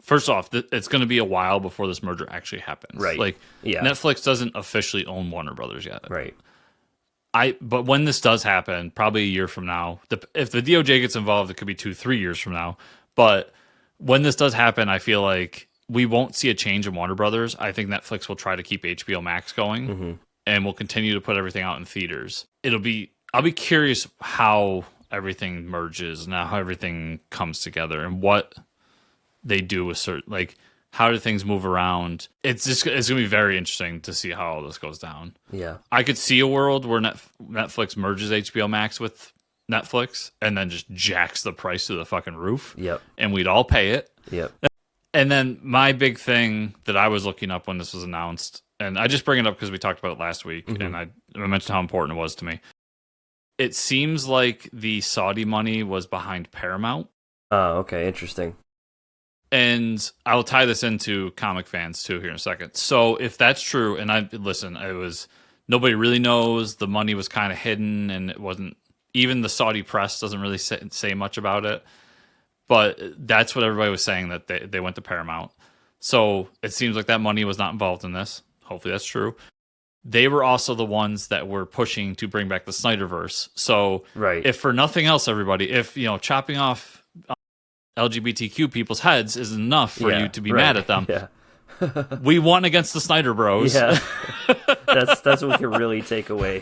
First off, it's going to be a while before this merger actually happens. Right. Like, yeah. Netflix doesn't officially own Warner Brothers yet. Right. But when this does happen, probably a year from now, if the DOJ gets involved, it could be 2-3 years from now. But when this does happen, I feel like we won't see a change in Warner Brothers. I think Netflix will try to keep HBO Max going, and will continue to put everything out in theaters. I'll be curious how everything merges and how everything comes together and what they do with certain, like, how do things move around. It's going to be very interesting to see how all this goes down. Yeah. I could see a world where Netflix merges HBO Max with Netflix and then just jacks the price to the fucking roof. Yep. And we'd all pay it. Yep. And then my big thing that I was looking up when this was announced, and I just bring it up because we talked about it last week, and I mentioned how important it was to me. It seems like the Saudi money was behind Paramount. Oh, okay. Interesting. And I will tie this into comic fans too here in a second. So if that's true, and nobody really knows, the money was kind of hidden, and it wasn't, even the Saudi press doesn't really say much about it. But that's what everybody was saying, that they went to Paramount. So it seems like that money was not involved in this. Hopefully that's true. They were also the ones that were pushing to bring back the Snyderverse. So right. If for nothing else, everybody, if, you know, chopping off LGBTQ people's heads is enough for you to be mad at them. Yeah. We won against the Snyder Bros. Yeah. That's what we can really take away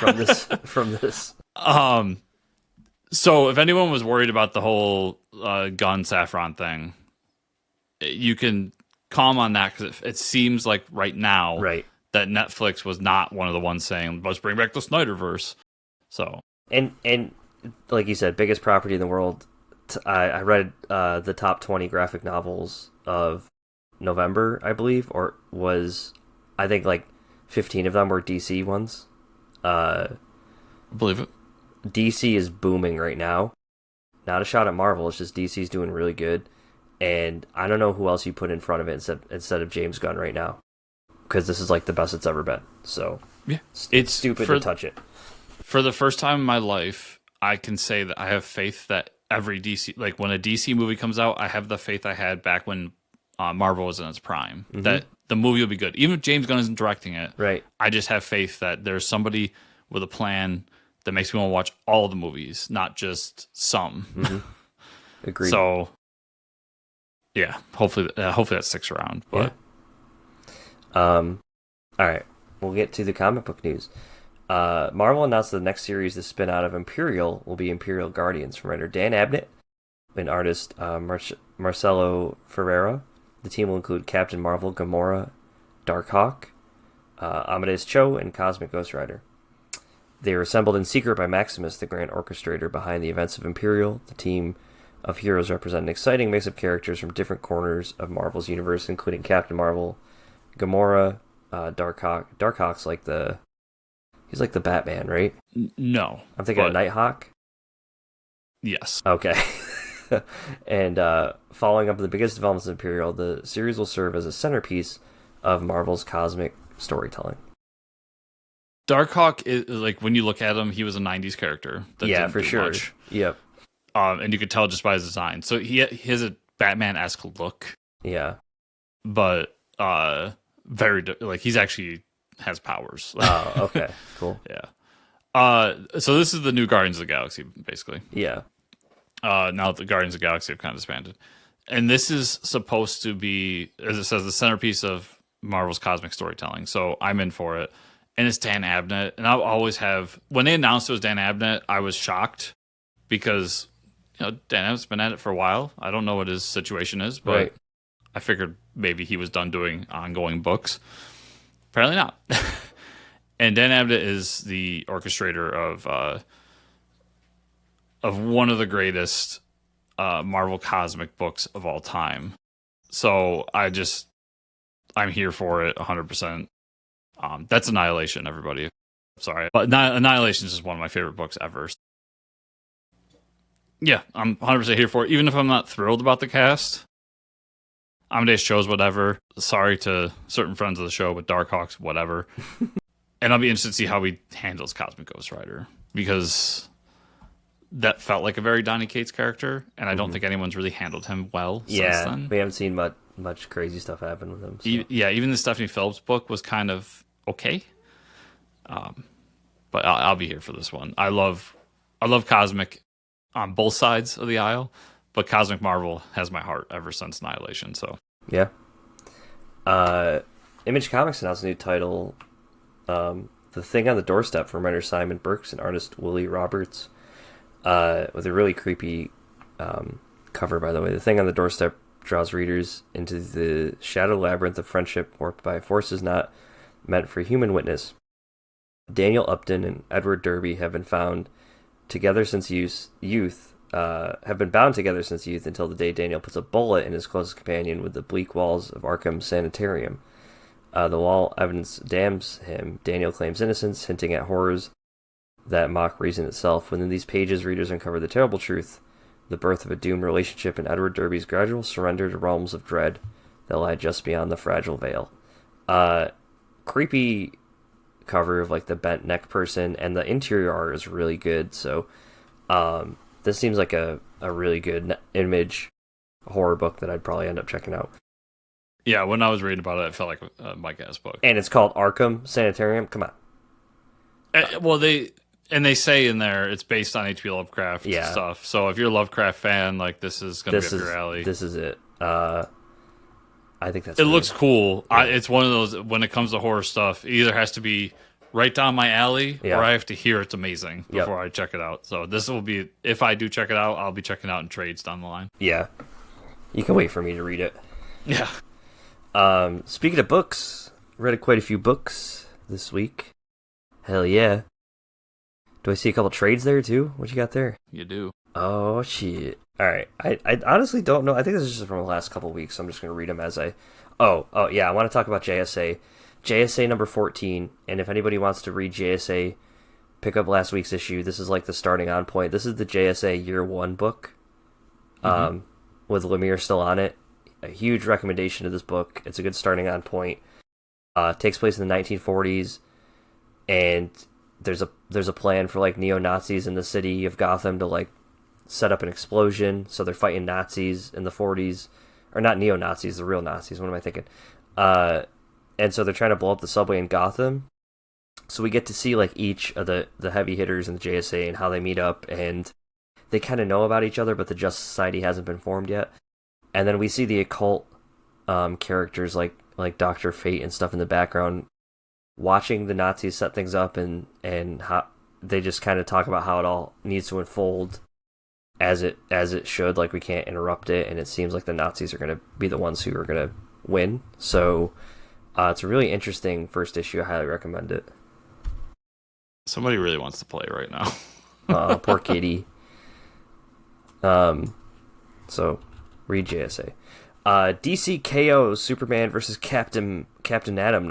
from this. So if anyone was worried about the whole Gunn Saffron thing, you can calm on that, because it seems like right now that Netflix was not one of the ones saying, let's bring back the Snyderverse. So and like you said, biggest property in the world. I read the top 20 graphic novels of November, I believe, or was, I think, like 15 of them were DC ones. I believe it. DC is booming right now. Not a shot at Marvel, it's just DC's doing really good. And I don't know who else you put in front of it instead of James Gunn right now, because this is like the best it's ever been. So yeah, it's stupid to touch it. For the first time in my life, I can say that I have faith that every DC, like when a DC movie comes out, I have the faith I had back when Marvel was in its prime, that the movie will be good. Even if James Gunn isn't directing it, right? I just have faith that there's somebody with a plan that makes me want to watch all the movies, not just some. Agreed. So, yeah, hopefully that sticks around. But all right, we'll get to the comic book news. Marvel announced the next series to spin out of Imperial will be Imperial Guardians, from writer Dan Abnett and artist Marcelo Ferreira. The team will include Captain Marvel, Gamora, Darkhawk, Amadeus Cho, and Cosmic Ghost Rider. They were assembled in secret by Maximus, the grand orchestrator behind the events of Imperial. The team of heroes represent an exciting mix of characters from different corners of Marvel's universe, including Captain Marvel, Gamora, Darkhawk. Darkhawk's like he's like the Batman, right? No. I'm thinking of Nighthawk. Yes. Okay. And following up the biggest developments of Imperial, the series will serve as a centerpiece of Marvel's cosmic storytelling. Darkhawk is like, when you look at him, he was a 90s character. Yeah, for sure. Much. Yep. And you could tell just by his design. So he has a Batman-esque look. Yeah. But very like, he's actually has powers. Oh, okay. Cool. Yeah. So this is the new Guardians of the Galaxy, basically. Yeah. Now the Guardians of the Galaxy have kind of disbanded. And this is supposed to be, as it says, the centerpiece of Marvel's cosmic storytelling. So I'm in for it. And it's Dan Abnett. And I'll always have, when they announced it was Dan Abnett, I was shocked because, Dan Abnett's been at it for a while. I don't know what his situation is, but right. I figured maybe he was done doing ongoing books. Apparently not. And Dan Abnett is the orchestrator of one of the greatest Marvel cosmic books of all time. So I'm here for it 100%. That's Annihilation, everybody. Sorry. But Annihilation is just one of my favorite books ever. Yeah, I'm 100% here for it. Even if I'm not thrilled about the cast. Amadeus chose whatever. Sorry to certain friends of the show, but Darkhawk's whatever. And I'll be interested to see how he handles Cosmic Ghost Rider. Because that felt like a very Donny Cates character. And I don't think anyone's really handled him well since then. We haven't seen much crazy stuff happen with him. So. Even the Stephanie Phillips book was kind of okay. But I'll be here for this one. I love Cosmic on both sides of the aisle. But Cosmic Marvel has my heart ever since Annihilation. So yeah. Image Comics announced a new title, The Thing on the Doorstep, from writer Simon Burks and artist Willie Roberts, with a really creepy cover, by the way. The Thing on the Doorstep draws readers into the shadow labyrinth of friendship warped by forces not meant for human witness. Daniel Upton and Edward Derby have been bound together since youth until the day Daniel puts a bullet in his closest companion with the bleak walls of Arkham Sanitarium. The wall evidence damns him. Daniel claims innocence, hinting at horrors that mock reason itself. Within these pages, readers uncover the terrible truth, the birth of a doomed relationship, and Edward Derby's gradual surrender to realms of dread that lie just beyond the fragile veil. Creepy cover of like the bent neck person, and the interior art is really good. So this seems like a really good Image horror book that I'd probably end up checking out. Yeah, when I was reading about it, it felt like a Mike S. book. And it's called Arkham Sanitarium. Come on. Well, they say in there it's based on H.P. Lovecraft stuff. So if you're a Lovecraft fan, like, this is going to be up your alley. This is it. I think that's. It looks cool. Yeah. It's one of those, when it comes to horror stuff, it either has to be right down my alley, or I have to hear it's amazing before I check it out. So this will be, if I do check it out, I'll be checking out in trades down the line. Yeah, you can wait for me to read it. Yeah. Speaking of books, read quite a few books this week. Hell yeah. Do I see a couple trades there too? What you got there? You do. Oh shit. Alright. I honestly don't know. I think this is just from the last couple weeks, so I'm just going to read them as I... Oh yeah, I want to talk about JSA. JSA number 14, and if anybody wants to read JSA, pick up last week's issue. This is like the starting on point. This is the JSA Year 1 book, with Lemire still on it. A huge recommendation to this book. It's a good starting on point. Takes place in the 1940s, and there's a plan for like neo-Nazis in the city of Gotham to like set up an explosion. So they're fighting Nazis in the 40s, or not neo-Nazis, the real Nazis. What am I thinking? And so they're trying to blow up the subway in Gotham. So we get to see like each of the heavy hitters in the JSA and how they meet up, and they kind of know about each other, but the Justice Society hasn't been formed yet. And then we see the occult characters like Dr. Fate and stuff in the background, watching the Nazis set things up, and how they just kind of talk about how it all needs to unfold as it should. Like, we can't interrupt it, and it seems like the Nazis are going to be the ones who are going to win. So it's a really interesting first issue. I highly recommend it. Somebody really wants to play right now. Poor kitty. So read JSA. DC KO Superman versus Captain Captain Atom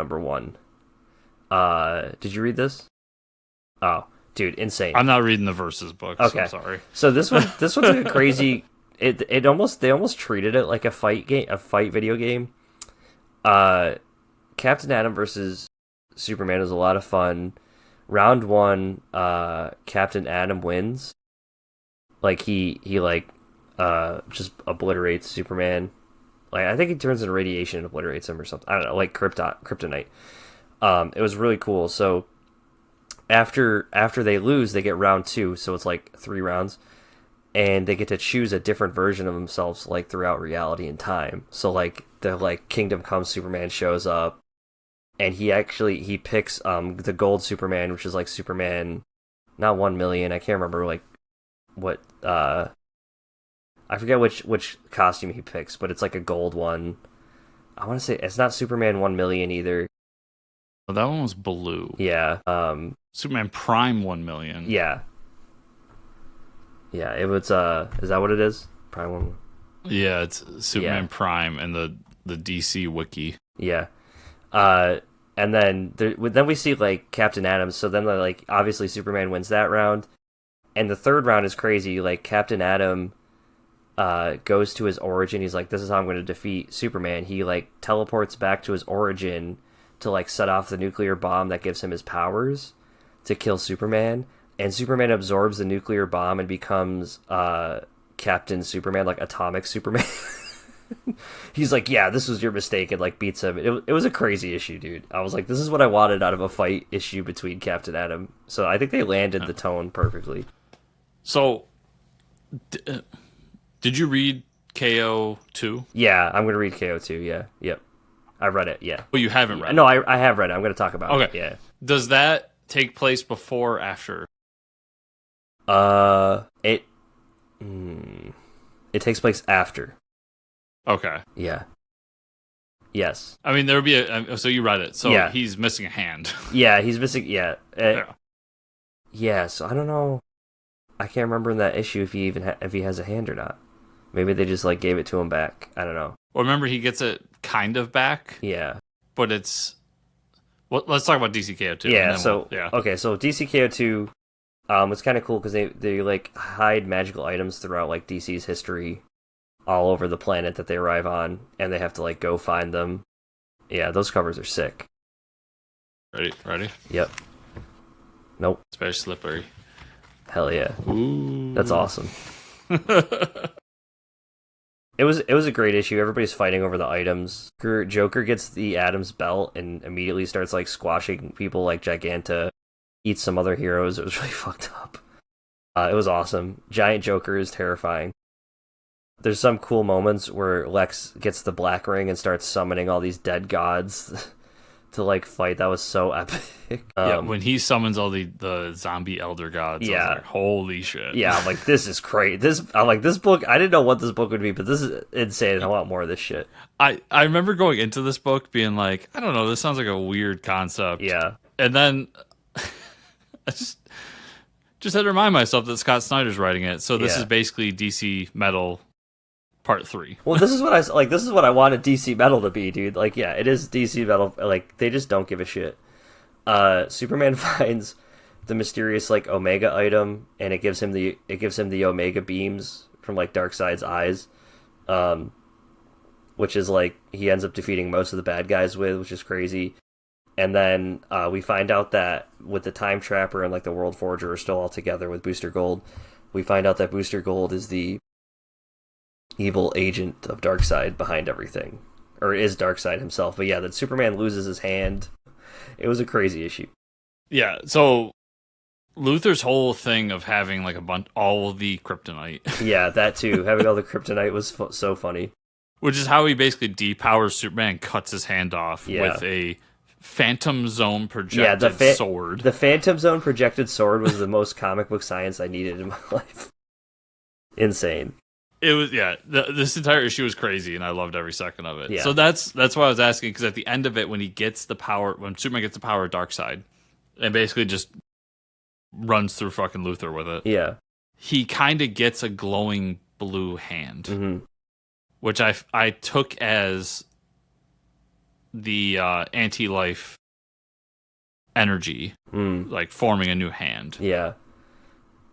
#1. Did you read this? Oh, dude, insane. I'm not reading the Versus book, so I'm sorry. So this one's like a crazy. They almost treated it like a fight video game. Captain Atom versus Superman is a lot of fun. Round 1, Captain Atom wins. Like he just obliterates Superman. Like I think he turns into radiation and obliterates him or something. I don't know, like kryptonite. It was really cool. So after they lose, they get round 2, so it's like 3 rounds, and they get to choose a different version of themselves like throughout reality and time. So like the like Kingdom Come Superman shows up, and he picks the gold Superman, which is like Superman, not 1 million. I can't remember like what I forget which costume he picks, but it's like a gold one. I want to say it's not Superman 1 million either. Well, that one was blue. Yeah. Superman Prime 1 million. Yeah. Yeah, it was is that what it is? Prime 1. Yeah, it's Superman Prime and the DC wiki. Yeah. And then we see like Captain Atom, so then like obviously Superman wins that round. And the third round is crazy. Like Captain Atom goes to his origin. He's like, this is how I'm going to defeat Superman. He like teleports back to his origin to like set off the nuclear bomb that gives him his powers to kill Superman. And Superman absorbs the nuclear bomb and becomes Captain Superman, like Atomic Superman. He's like, yeah, this was your mistake, and like beats him. It was a crazy issue, dude. I was like, this is what I wanted out of a fight issue between Captain Atom. So I think they landed the tone perfectly. So, did you read KO 2? Yeah, I'm going to read KO 2, yeah. Yep. I read it, yeah. Well, you haven't read it? No, I have read it. I'm going to talk about it, yeah. Does that take place before or after? It takes place after. Okay. Yeah. Yes. I mean, there would be so you read it. So he's missing a hand. Yeah, he's missing, yeah. Yeah, so I don't know. I can't remember in that issue if he if he has a hand or not. Maybe they just like gave it to him back. I don't know. Well, remember he gets it kind of back. Yeah. But it's let's talk about DCKO 2. Yeah, okay, so DCKO 2 it's kind of cool because they like hide magical items throughout like DC's history all over the planet that they arrive on, and they have to like go find them. Yeah, those covers are sick. Ready? Yep. Nope. It's very slippery. Hell yeah. Ooh. That's awesome. It was a great issue. Everybody's fighting over the items. Joker gets the Atom's belt and immediately starts like squashing people like Giganta, eats some other heroes. It was really fucked up. It was awesome. Giant Joker is terrifying. There's some cool moments where Lex gets the black ring and starts summoning all these dead gods to like fight. That was so epic. When he summons all the zombie elder gods, I was like, holy shit. Yeah, I'm like, this is crazy. This book, I didn't know what this book would be, but this is insane. I want more of this shit. I remember going into this book being like, I don't know, this sounds like a weird concept. Yeah. And then I just had to remind myself that Scott Snyder's writing it. So this is basically DC Metal Part 3. Well, this is what I wanted DC Metal to be, dude. Like, yeah, it is DC Metal. Like, they just don't give a shit. Superman finds the mysterious like Omega item, and it gives him the Omega beams from like Darkseid's eyes, which is like he ends up defeating most of the bad guys with, which is crazy. And then we find out that with the Time Trapper and like the World Forger are still all together with Booster Gold. We find out that Booster Gold is the evil agent of Darkseid behind everything, or is Darkseid himself. But yeah, that Superman loses his hand. It was a crazy issue. Yeah, so Luthor's whole thing of having like all the kryptonite. Yeah, that too. Having all the kryptonite was so funny. Which is how he basically depowers Superman, cuts his hand off with a Phantom Zone projected sword. The Phantom Zone projected sword was the most comic book science I needed in my life. Insane. It was, this entire issue was crazy, and I loved every second of it. Yeah. So that's why I was asking, because at the end of it, when Superman gets the power of Darkseid, and basically just runs through fucking Luthor with it, he kind of gets a glowing blue hand, which I took as the anti-life energy, like forming a new hand. Yeah.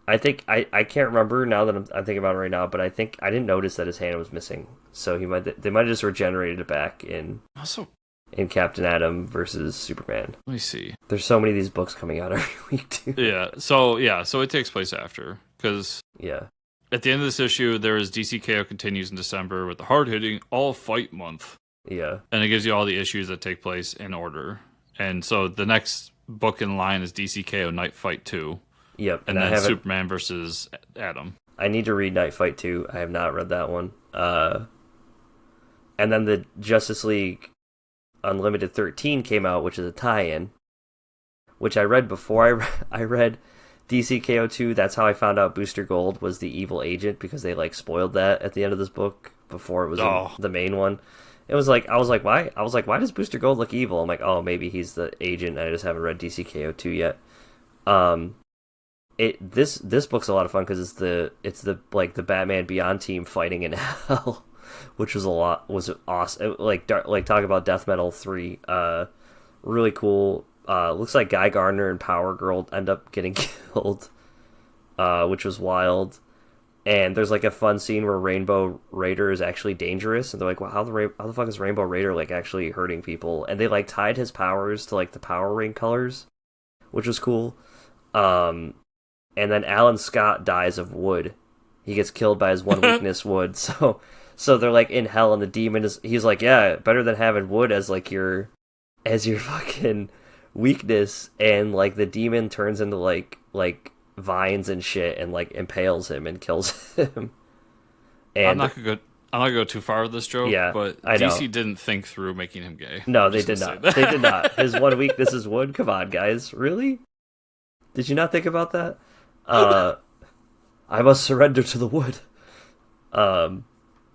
I think I can't remember now that I'm thinking about it right now, but I think I didn't notice that his hand was missing. So they might have just regenerated it back in Captain Atom versus Superman. Let me see. There's so many of these books coming out every week too. So it takes place after, because at the end of this issue there is DCKO continues in December with the hard-hitting all fight month. Yeah. And it gives you all the issues that take place in order. And so the next book in line is DCKO Night Fight 2. Yep, and then Superman versus Atom. I need to read Night Fight 2. I have not read that one. And then the Justice League Unlimited 13 came out, which is a tie-in, which I read before I read DCKO 2. That's how I found out Booster Gold was the evil agent, because they like spoiled that at the end of this book before it was in the main one. It was like, I was like, why does Booster Gold look evil? I'm like, oh, maybe he's the agent. I just haven't read DCKO 2 yet. This book's a lot of fun because it's the like the Batman Beyond team fighting in hell, which was awesome. Like talk about Death Metal 3, really cool. Looks like Guy Gardner and Power Girl end up getting killed, which was wild. And there's like a fun scene where Rainbow Raider is actually dangerous, and they're like, well, how the fuck is Rainbow Raider like actually hurting people? And they like tied his powers to like the Power Ring colors, which was cool. And then Alan Scott dies of wood. He gets killed by his one weakness, wood. So they're like in hell, and the demon he's like, yeah, better than having wood as like your fucking weakness. And like the demon turns into like vines and shit, and like impales him and kills him. And I'm not gonna go too far with this joke, but DC didn't think through making him gay. No, they did not. They did not. His one weakness is wood. Come on, guys, really? Did you not think about that? I must surrender to the wood.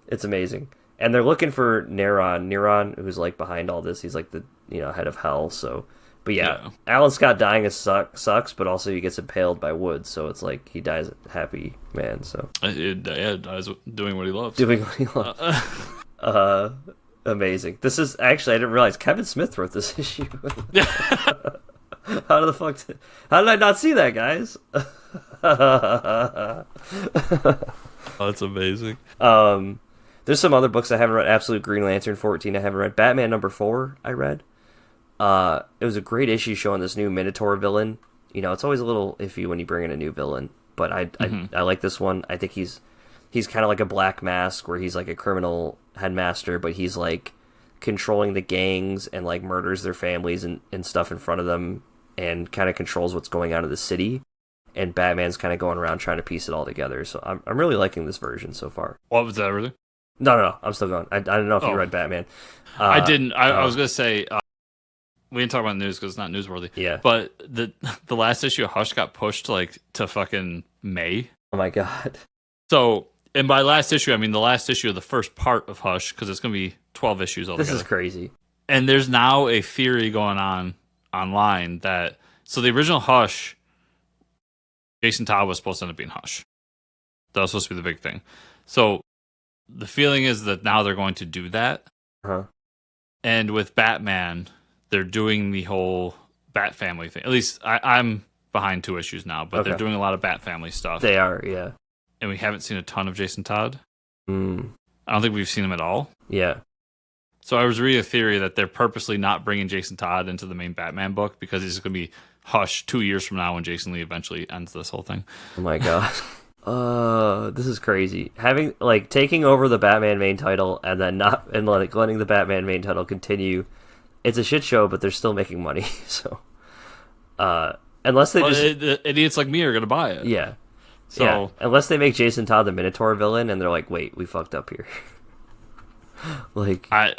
It's amazing. And they're looking for Neron, who's like behind all this. He's like the head of hell. So, but yeah. Alan Scott dying sucks, but also he gets impaled by wood. So it's like he dies a happy man. So dies doing what he loves. Doing what he loves. Amazing. This is actually, I didn't realize Kevin Smith wrote this issue. How did I not see that, guys? That's amazing. There's some other books I haven't read. Absolute Green Lantern 14 I haven't read. Batman number 4 I read. It was a great issue showing this new Minotaur villain. It's always a little iffy when you bring in a new villain, but I like this one. I think he's kind of like a Black Mask, where he's like a criminal headmaster, but he's like controlling the gangs and like murders their families and stuff in front of them, and kind of controls what's going on in the city. And Batman's kind of going around trying to piece it all together. So I'm really liking this version so far. What was that, really? No, I'm still going. I don't know if you read Batman. I didn't. I was going to say, we didn't talk about news because it's not newsworthy. Yeah. But the last issue of Hush got pushed to fucking May. Oh my God. So, and by last issue, I mean the last issue of the first part of Hush, because it's going to be 12 issues altogether. This is crazy. And there's now a theory going on online that, so the original Hush, Jason Todd was supposed to end up being Hush. That was supposed to be the big thing. So the feeling is that now they're going to do that. Uh-huh. And with Batman, they're doing the whole Bat Family thing. At least I'm behind 2 issues now, but they're doing a lot of Bat Family stuff. They are, yeah. And we haven't seen a ton of Jason Todd. I don't think we've seen him at all. Yeah. So I was reading a theory that they're purposely not bringing Jason Todd into the main Batman book because he's going to be Hush 2 years from now when Jason Lee eventually ends this whole thing. Oh my God. This is crazy. Having taking over the Batman main title and then letting the Batman main title continue. It's a shit show, but they're still making money. So, unless they idiots like me are going to buy it. Yeah. So unless they make Jason Todd the Minotaur villain, and they're like, wait, we fucked up here. I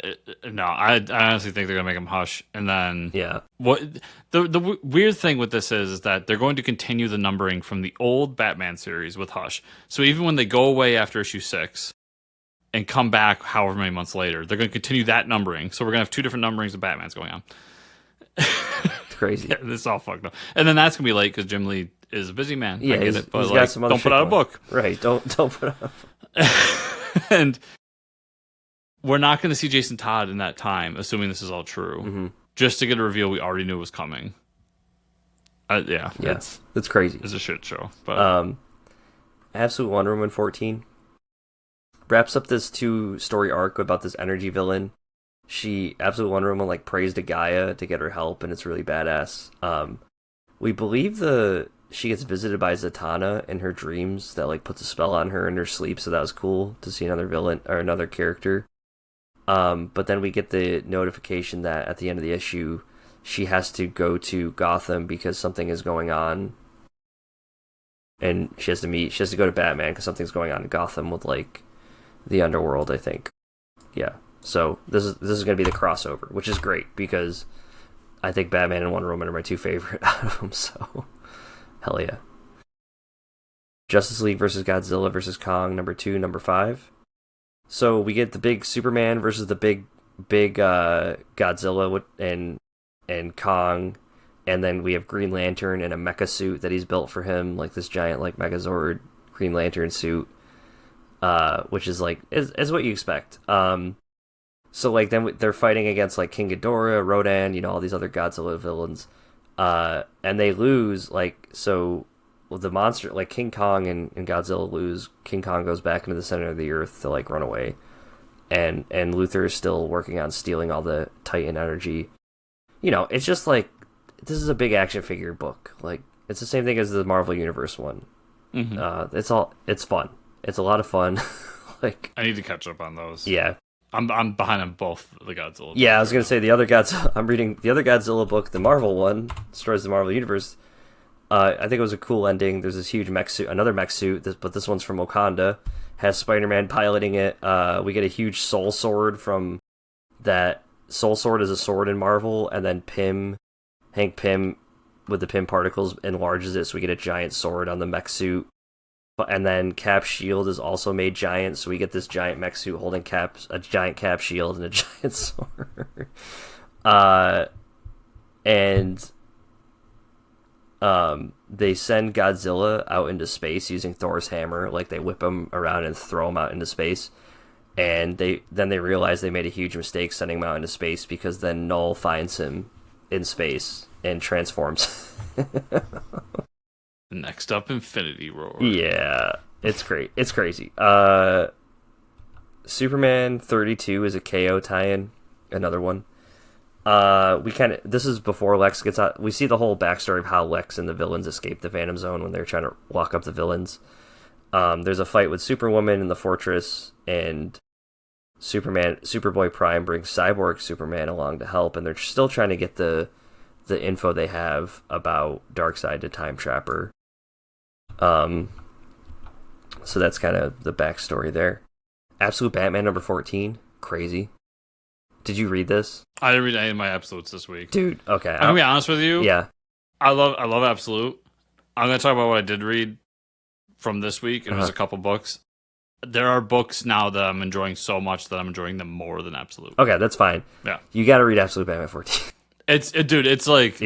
honestly think they're gonna make him Hush, and then what the weird thing with this is that they're going to continue the numbering from the old Batman series with Hush. So even when they go away after issue 6 and come back however many months later, they're going to continue that numbering. So we're gonna have 2 different numberings of Batman's going on. It's crazy. Yeah, this is all fucked up, and then that's gonna be late because Jim Lee is a busy man. Yeah, I get it, but got some other don't put out a book, right? Don't put out. And we're not going to see Jason Todd in that time, assuming this is all true, just to get a reveal we already knew was coming. Yeah, it's crazy. It's a shit show. But Absolute Wonder Woman 14 wraps up this 2-story arc about this energy villain. Absolute Wonder Woman like prays to Gaia to get her help, and it's really badass. We believe she gets visited by Zatanna in her dreams that like puts a spell on her in her sleep, so that was cool to see another villain or another character. But then we get the notification that at the end of the issue, she has to go to Gotham because something is going on. And she has to go to Batman because something's going on in Gotham with like the underworld, I think. Yeah. So this is going to be the crossover, which is great because I think Batman and Wonder Woman are my 2 favorite out of them, so hell yeah. Justice League versus Godzilla versus Kong, number 2, number 5. So we get the big Superman versus the big Godzilla and Kong, and then we have Green Lantern in a mecha suit that he's built for him, like this giant like Megazord Green Lantern suit, which is like is what you expect. So like then they're fighting against like King Ghidorah, Rodan, all these other Godzilla villains, and they lose. Like so, the monster like King Kong and Godzilla lose. King Kong goes back into the center of the earth to like run away, and Luthor is still working on stealing all the Titan energy. It's just like this is a big action figure book. Like it's the same thing as the Marvel Universe one. Mm-hmm. It's fun. It's a lot of fun. Like I need to catch up on those. Yeah. I'm behind on both the Godzilla. Yeah, I was gonna say the other Godzilla. I'm reading the other Godzilla book, the Marvel one, destroys the Marvel Universe. I think it was a cool ending. There's this huge mech suit, another mech suit, but this one's from Wakanda. Has Spider-Man piloting it. We get a huge soul sword from that. Soul sword is a sword in Marvel, and then Hank Pym, with the Pym particles, enlarges it, so we get a giant sword on the mech suit. And then Cap's shield is also made giant, so we get this giant mech suit holding a giant Cap shield and a giant sword. They send Godzilla out into space using Thor's hammer. Like they whip him around and throw him out into space. And they realize they made a huge mistake sending him out into space because then Null finds him in space and transforms. Next up, Infinity Roar. Yeah, it's great. It's crazy. Superman 32 is a KO tie-in, another one. This is before Lex gets out. We see the whole backstory of how Lex and the villains escaped the Phantom Zone when they're trying to lock up the villains. There's a fight with Superwoman in the fortress, and Superboy Prime brings Cyborg Superman along to help, and they're still trying to get the info they have about Darkseid to Time Trapper. So that's kind of the backstory there. Absolute Batman number 14, crazy. Did you read this? I didn't read any of my absolutes this week, dude. Okay, I'm gonna be honest with you. Yeah, I love Absolute. I'm gonna talk about what I did read from this week. It was a couple books. There are books now that I'm enjoying so much that I'm enjoying them more than Absolute. Okay, that's fine. Yeah, you got to read Absolute Batman 14. It's like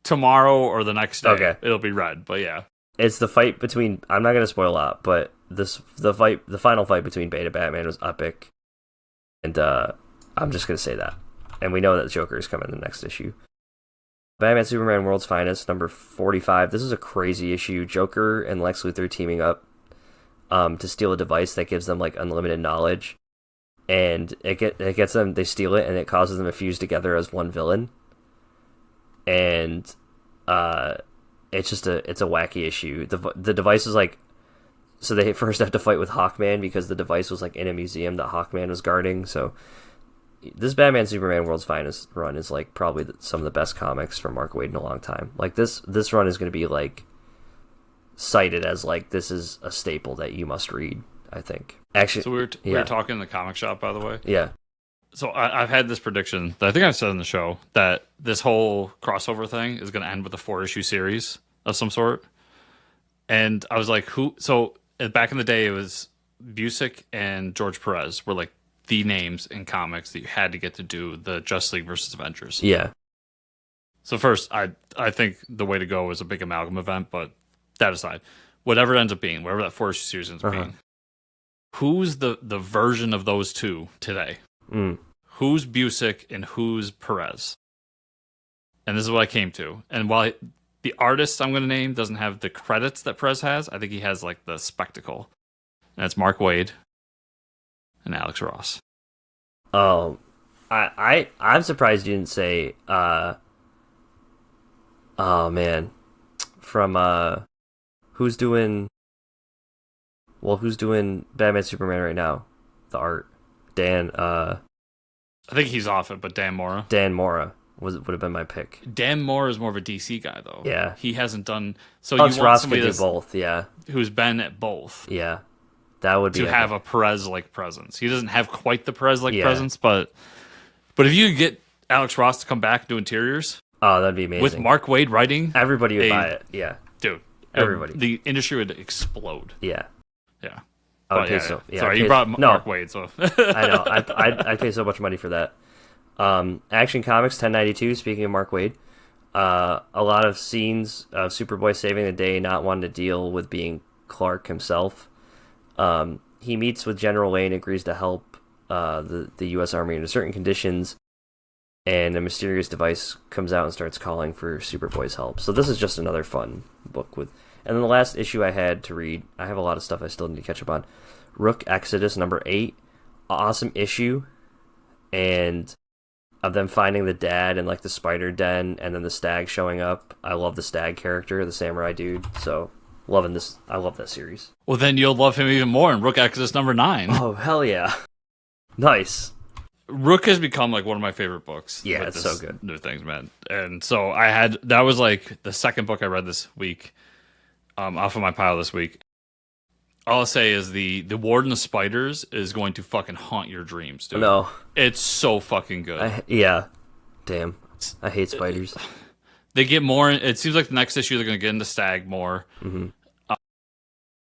tomorrow or the next day. Okay, it'll be read. But yeah, it's the fight between. I'm not gonna spoil a lot, but the final fight between Beta Batman was epic, and I'm just gonna say that. And we know that Joker is coming in the next issue. Batman Superman World's Finest, number 45. This is a crazy issue. Joker and Lex Luthor teaming up to steal a device that gives them like unlimited knowledge. And it gets them, they steal it, and it causes them to fuse together as one villain. And it's a wacky issue. The device is like, so they first have to fight with Hawkman because the device was like in a museum that Hawkman was guarding. So this Batman Superman World's Finest run is like probably some of the best comics from Mark Waid in a long time. Like this run is going to be like cited as like this is a staple that you must read, I think. Actually, so we were talking in the comic shop, by the way. Yeah. So I've had this prediction that I think I've said in the show that this whole crossover thing is going to end with a 4-issue series of some sort. And I was like, who? So back in the day, it was Busiek and George Perez were like the names in comics that you had to get to do the Justice League versus Avengers. Yeah. So first, I think the way to go is a big amalgam event, but that aside, whatever it ends up being, whatever that 4-issue series ends up being, who's the version of those two today? Who's Busick and who's Perez? And this is what I came to. And while the artist I'm going to name doesn't have the credits that Perez has, I think he has like the spectacle. And that's Mark Waid and Alex Ross. I'm surprised you didn't say oh man, from who's doing Batman Superman right now? The art. Dan I think he's off it, but Dan Mora. Dan Mora would have been my pick. Dan Mora is more of a DC guy though. Yeah. He hasn't done so Alex you want Ross somebody could do both, yeah. Who's been at both. Yeah. That would be to have a Perez-like presence. He doesn't have quite the Perez-like presence, but if you could get Alex Ross to come back and do interiors, oh, that'd be amazing. With Mark Waid writing, everybody would buy it. Yeah, dude, everybody. The industry would explode. Yeah, yeah. I would pay so. Yeah, sorry, you brought Mark Waid, so I know. I'd pay so much money for that. Action Comics 1092. Speaking of Mark Waid, a lot of scenes of Superboy saving the day, not wanting to deal with being Clark himself. He meets with General Wayne, agrees to help the U.S. Army under certain conditions, and a mysterious device comes out and starts calling for Superboy's help. So this is just another fun book with. And then the last issue I had to read, I have a lot of stuff I still need to catch up on. Rook Exodus number 8, awesome issue, and of them finding the dad in like the spider den, and then the stag showing up. I love the stag character, the samurai dude. So. Loving this. I love that series. Well, then you'll love him even more in Rook Exodus number 9. Oh, hell yeah. Nice. Rook has become like one of my favorite books. Yeah, it's so good. New things, man. And so that was like the second book I read this week, off of my pile this week. All I'll say is the Warden of Spiders is going to fucking haunt your dreams, dude. No. It's so fucking good. Yeah. Damn. I hate spiders. They get more. It seems like the next issue they're going to get into Stag more. Mm-hmm.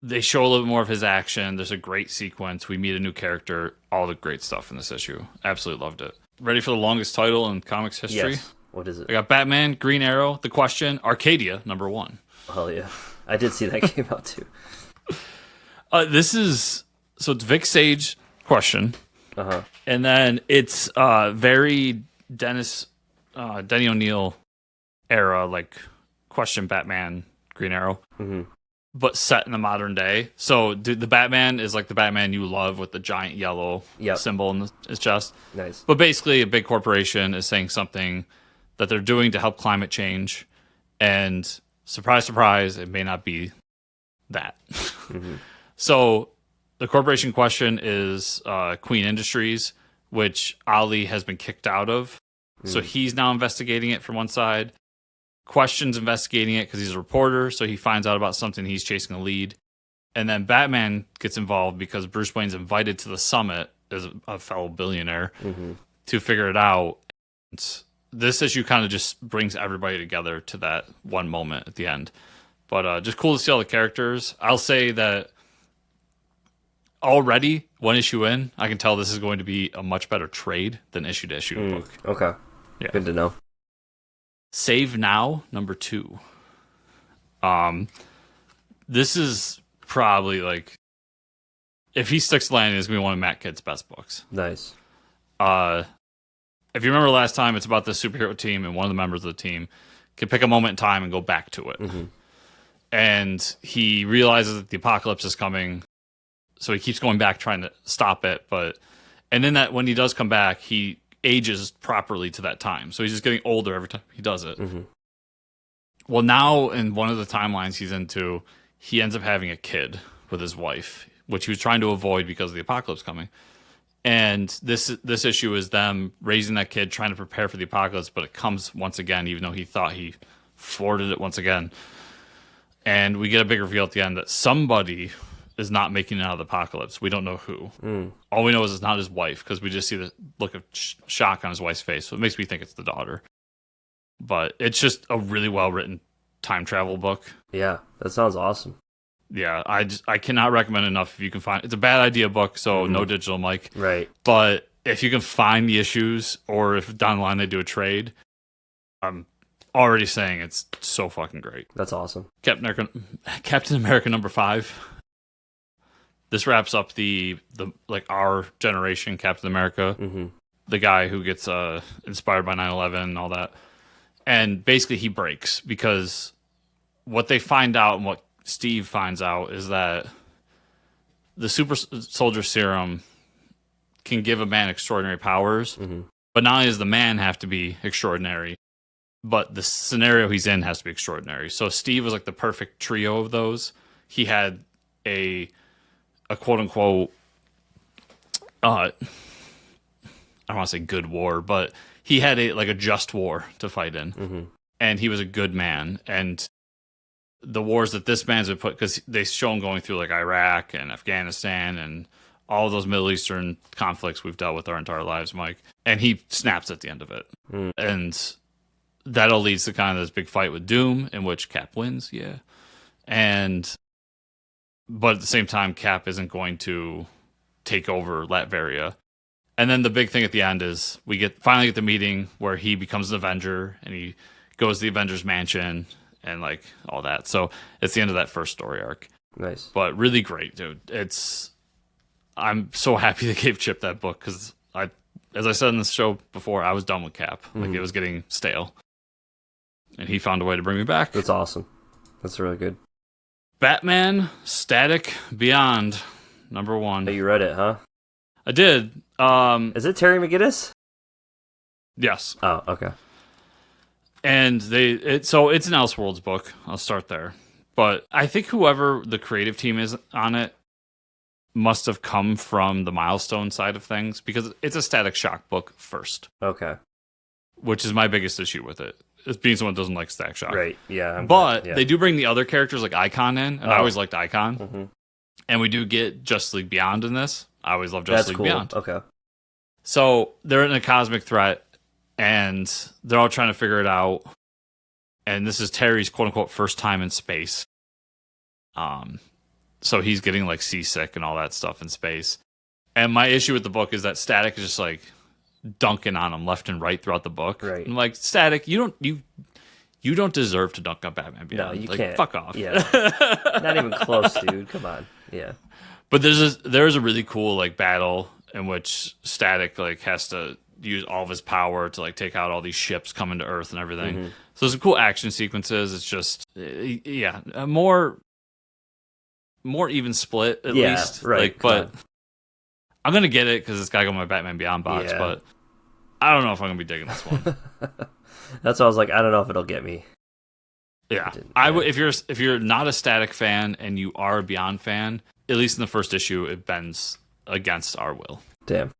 They show a little bit more of his action. There's a great sequence. We meet a new character. All the great stuff in this issue. Absolutely loved it. Ready for the longest title in comics history? Yes. What is it? I got Batman, Green Arrow, The Question, Arcadia, number 1. Hell yeah. I did see that came out too. It's Vic Sage, Question. Uh-huh. And then it's very Denny O'Neil era, like Question, Batman, Green Arrow, but set in the modern day. So the Batman is like the Batman you love with the giant yellow symbol in his chest. Nice. But basically a big corporation is saying something that they're doing to help climate change, and surprise, surprise, it may not be that. So the corporation Question is Queen Industries, which Ali has been kicked out of. So he's now investigating it from one side. Question's investigating it because he's a reporter, so he finds out about something, he's chasing a lead. And then Batman gets involved because Bruce Wayne's invited to the summit as a fellow billionaire to figure it out. This issue kind of just brings everybody together to that one moment at the end. But just cool to see all the characters. I'll say that already, one issue in, I can tell this is going to be a much better trade than issue-to-issue book. Okay. Yeah. Good to know. Save Now, number 2. This is probably like, if he sticks landing, it's going to be one of Matt Kidd's best books. Nice. If you remember last time, it's about the superhero team, and one of the members of the team can pick a moment in time and go back to it. And he realizes that the apocalypse is coming, so he keeps going back trying to stop it. And then that when he does come back, he ages properly to that time. So he's just getting older every time he does it. Well, now in one of the timelines he's into, he ends up having a kid with his wife, which he was trying to avoid because of the apocalypse coming. And this issue is them raising that kid, trying to prepare for the apocalypse, but it comes once again, even though he thought he thwarted it once again. And we get a big reveal at the end that somebody is not making it out of the apocalypse. We don't know who. All we know is it's not his wife, because we just see the look of shock on his wife's face. So it makes me think it's the daughter. But it's just a really well-written time travel book. Yeah, that sounds awesome. Yeah, I cannot recommend enough if you can find. It's a bad idea book, so no digital, Mike. Right. But if you can find the issues, or if down the line they do a trade, I'm already saying it's so fucking great. That's awesome. Captain America number 5. this wraps up the like our generation Captain America, the guy who gets inspired by 9/11 and all that. And basically he breaks because what they find out and what Steve finds out is that the super soldier serum can give a man extraordinary powers, but not only does the man have to be extraordinary, but the scenario he's in has to be extraordinary. So Steve was like the perfect trio of those. He had a quote unquote, I don't want to say good war, but he had a just war to fight in, and he was a good man. And the wars that this man's been put, because they show him going through like Iraq and Afghanistan and all those Middle Eastern conflicts we've dealt with our entire lives, Mike. And he snaps at the end of it, and that all leads to kind of this big fight with Doom, in which Cap wins, but at the same time, Cap isn't going to take over Latveria. And then the big thing at the end is we finally get the meeting where he becomes an Avenger and he goes to the Avengers Mansion and like all that. So it's the end of that first story arc. Nice. But really great, dude. I'm so happy they gave Chip that book because as I said in the show before, I was done with Cap. Like it was getting stale. And he found a way to bring me back. That's awesome. That's really good. Batman Static Beyond, #1. Oh, you read it, huh? I did. Is it Terry McGinnis? Yes. Oh, okay. And so it's an Elseworlds book. I'll start there. But I think whoever the creative team is on it must have come from the Milestone side of things, because it's a Static Shock book first. Okay. Which is my biggest issue with it. As being someone who doesn't like Static Shock. Right, yeah. But they do bring the other characters like Icon in, and I always liked Icon. Mm-hmm. And we do get Justice League Beyond in this. I always love Justice League Beyond. Okay. So they're in a cosmic threat, and they're all trying to figure it out. And this is Terry's quote-unquote first time in space. So he's getting like seasick and all that stuff in space. And my issue with the book is that Static is just like dunking on him left and right throughout the book. Right. I'm like, Static, you don't deserve to dunk on Batman Beyond. No, you like, can't. Fuck off. Yeah. Not even close, dude. Come on. Yeah. But there's a really cool like battle in which Static like has to use all of his power to like take out all these ships coming to Earth and everything. So there's some cool action sequences. It's just a more even split at least. Right. Like, but I'm gonna get it because it's gotta go in my Batman Beyond box. Yeah. But I don't know if I'm gonna be digging this one. That's why I was like, I don't know if it'll get me. Yeah, I would. If you're not a Static fan and you are a Beyond fan, at least in the first issue, it bends against our will. Damn.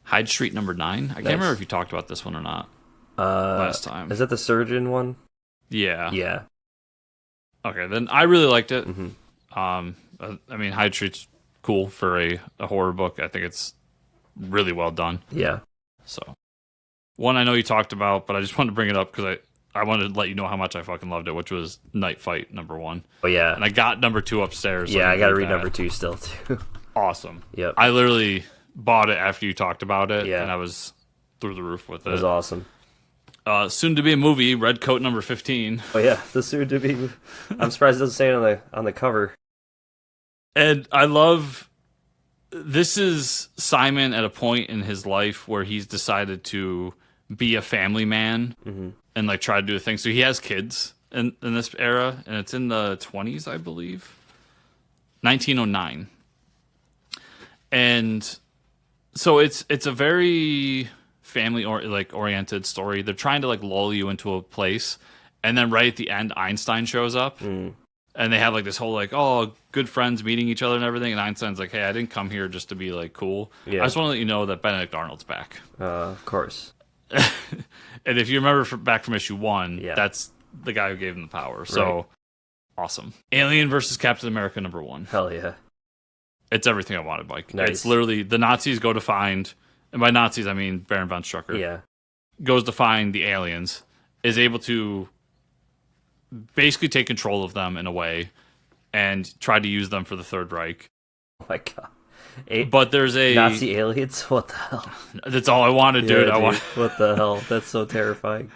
Hyde Street #9. I can't remember if you talked about this one or not last time. Is that the Surgeon one? Yeah. Yeah. Okay, then I really liked it. Mm-hmm. I mean, Hyde Street's cool for a horror book. I think it's really well done. Yeah. So, one I know you talked about, but I just wanted to bring it up because I wanted to let you know how much I fucking loved it, which was Night Fight #1. Oh, yeah. And I got #2 upstairs. Yeah, I got to read #2 still, too. Awesome. Yep. I literally bought it after you talked about it, Yeah. and I was through the roof with it. It was awesome. Soon to be a movie, Red Coat #15. Oh, yeah. The soon to be. I'm surprised it doesn't say it on the cover. And I love... This is Simon at a point in his life where he's decided to be a family man and like try to do a thing. So he has kids in this era, and it's in the 20s, I believe. 1909. And so it's a very family oriented story. They're trying to like lull you into a place, and then right at the end Einstein shows up. And they have like this whole like, oh, good friends meeting each other and everything. And Einstein's like, hey, I didn't come here just to be like cool. Yeah. I just want to let you know that Benedict Arnold's back. Of course. And if you remember back from issue 1, Yeah. that's the guy who gave him the power. So awesome. Alien versus Captain America #1. Hell yeah. It's everything I wanted, Mike. Nice. It's literally the Nazis go to find, and by Nazis I mean Baron von Strucker. Yeah. Goes to find the aliens, is able to basically take control of them in a way and try to use them for the Third Reich. Oh my god. But there's a Nazi aliens? What the hell? That's all I wanted, dude. Yeah, what the hell? That's so terrifying.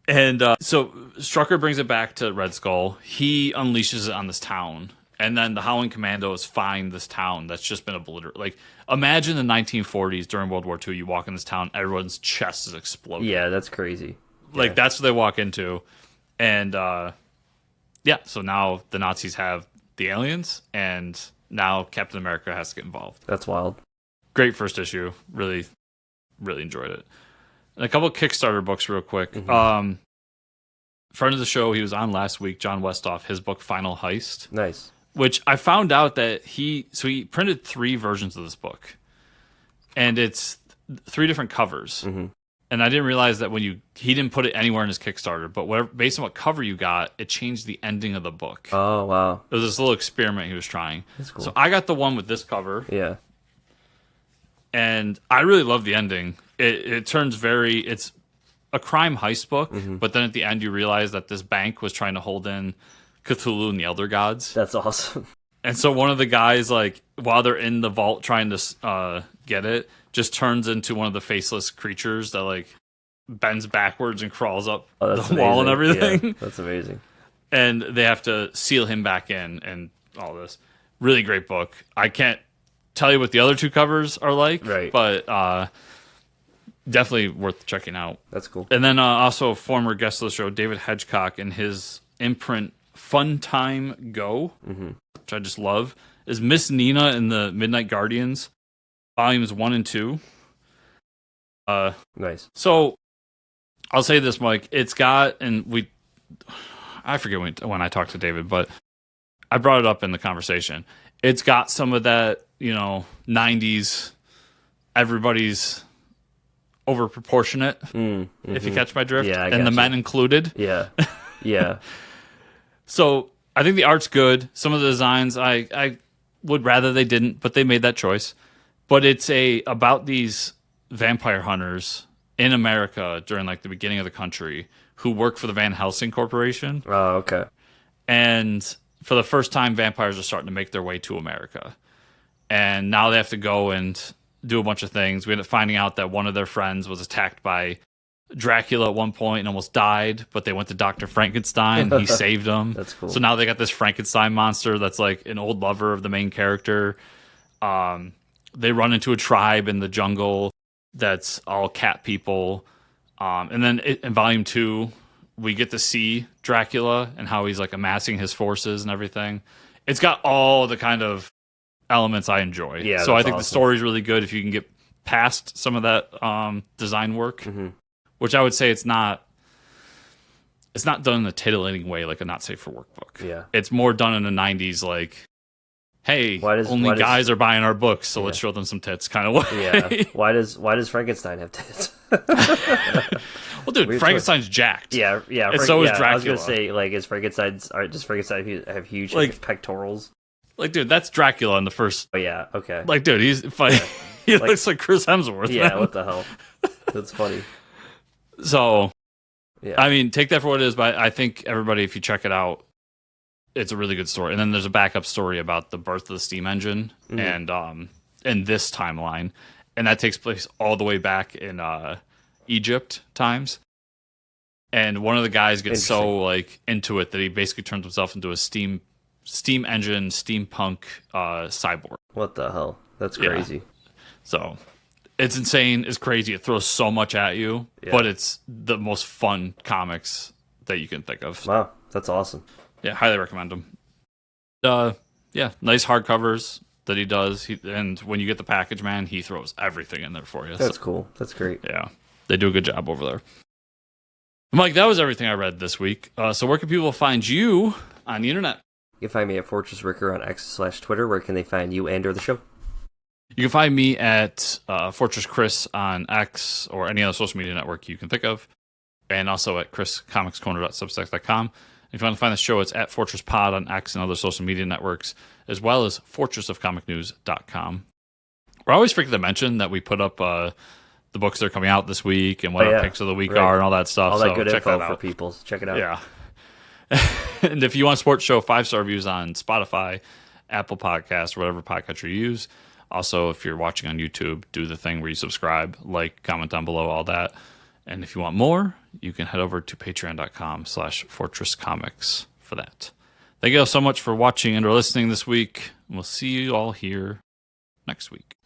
And so Strucker brings it back to Red Skull. He unleashes it on this town, And then the Howling Commandos find this town that's just been obliterated. Like, imagine the 1940s during World War II. You walk in this town, everyone's chest is exploding. Yeah, that's crazy. Like, that's what they walk into. And, so now the Nazis have the aliens, and now Captain America has to get involved. That's wild. Great first issue. Really, really enjoyed it. And a couple of Kickstarter books real quick. Mm-hmm. Friend of the show, he was on last week, John Westhoff, his book Final Heist. Nice. Which I found out that he printed 3 versions of this book. And it's 3 different covers. Mm-hmm. And I didn't realize that he didn't put it anywhere in his Kickstarter, but based on what cover you got, it changed the ending of the book. Oh, wow. It was this little experiment he was trying. That's cool. So I got the one with this cover. Yeah. And I really love the ending. It turns it's a crime heist book, mm-hmm. but then at the end you realize that this bank was trying to hold in Cthulhu and the Elder Gods. That's awesome. And so one of the guys, like, while they're in the vault trying to get it, just turns into one of the faceless creatures that, like, bends backwards and crawls up the wall and everything. Yeah, that's amazing. And they have to seal him back in and all this. Really great book. I can't tell you what the other 2 covers are like, right. But definitely worth checking out. That's cool. And then also a former guest of the show, David Hedgecock, and his imprint Fun Time Go, mm-hmm. which I just love, is Miss Nina and the Midnight Guardians, volumes 1 and 2. Nice. So I'll say this, Mike. It's got, and I forget when I talked to David, but I brought it up in the conversation. It's got some of that, 90s, everybody's over proportionate, mm-hmm. if you catch my drift, yeah, and the men included. Yeah, yeah. So I think the art's good. Some of the designs I would rather they didn't, but they made that choice. But it's about these vampire hunters in America during like the beginning of the country who work for the Van Helsing Corporation. Oh, okay. And for the first time, vampires are starting to make their way to America. And now they have to go and do a bunch of things. We ended up finding out that one of their friends was attacked by Dracula at one point and almost died, but they went to Dr. Frankenstein and he saved them. That's cool. So now they got this Frankenstein monster that's like an old lover of the main character. They run into a tribe in the jungle that's all cat people. And then in volume 2, we get to see Dracula and how he's like amassing his forces and everything. It's got all the kind of elements I enjoy. Yeah, so I think awesome. the story's really good if you can get past some of that design work, mm-hmm. which I would say it's not done in a titillating way like a not safe for work book. Yeah. It's more done in the 90s like, hey, only guys are buying our books, so let's show them some tits kind of way. Yeah. Why does Frankenstein have tits? Well, dude, weird Frankenstein's choice. Jacked. Yeah. And so is Dracula. I was gonna say, like, does Frankenstein have huge like, pectorals? Like, dude, that's Dracula in the first. Oh yeah, okay. Like, dude, he's funny. He like, looks like Chris Hemsworth. Yeah, man. what the hell? That's funny. So, yeah. I mean, take that for what it is, but I think everybody, if you check it out, it's a really good story. And then there's a backup story about the birth of the steam engine and in this timeline, and that takes place all the way back in Egypt times. And one of the guys gets so like into it that he basically turns himself into a steam engine steampunk cyborg. What the hell? That's crazy. Yeah. So it's insane. It's crazy. It throws so much at you, but it's the most fun comics that you can think of. Wow, that's awesome. Yeah, highly recommend them. Nice hardcovers that he does. And when you get the package, man, he throws everything in there for you. That's cool. That's great. Yeah, they do a good job over there. Mike, that was everything I read this week. So where can people find you on the internet? You can find me at Fortress Ricker on X/Twitter. Where can they find you and or the show? You can find me at Fortress Chris on X or any other social media network you can think of. And also at chriscomicscorner.substack.com. If you want to find the show, it's at Fortress Pod on X and other social media networks, as well as fortressofcomicnews.com. We're always forgetting to mention that we put up the books that are coming out this week and what our picks of the week are and all that stuff. All that good check info that out. for people. Check it out. Yeah. And if you want Sports Show 5-star reviews on Spotify, Apple Podcasts, or whatever podcast you use. Also, if you're watching on YouTube, do the thing where you subscribe, like, comment down below, all that. And if you want more, you can head over to patreon.com/fortresscomics for that. Thank you all so much for watching and or listening this week. We'll see you all here next week.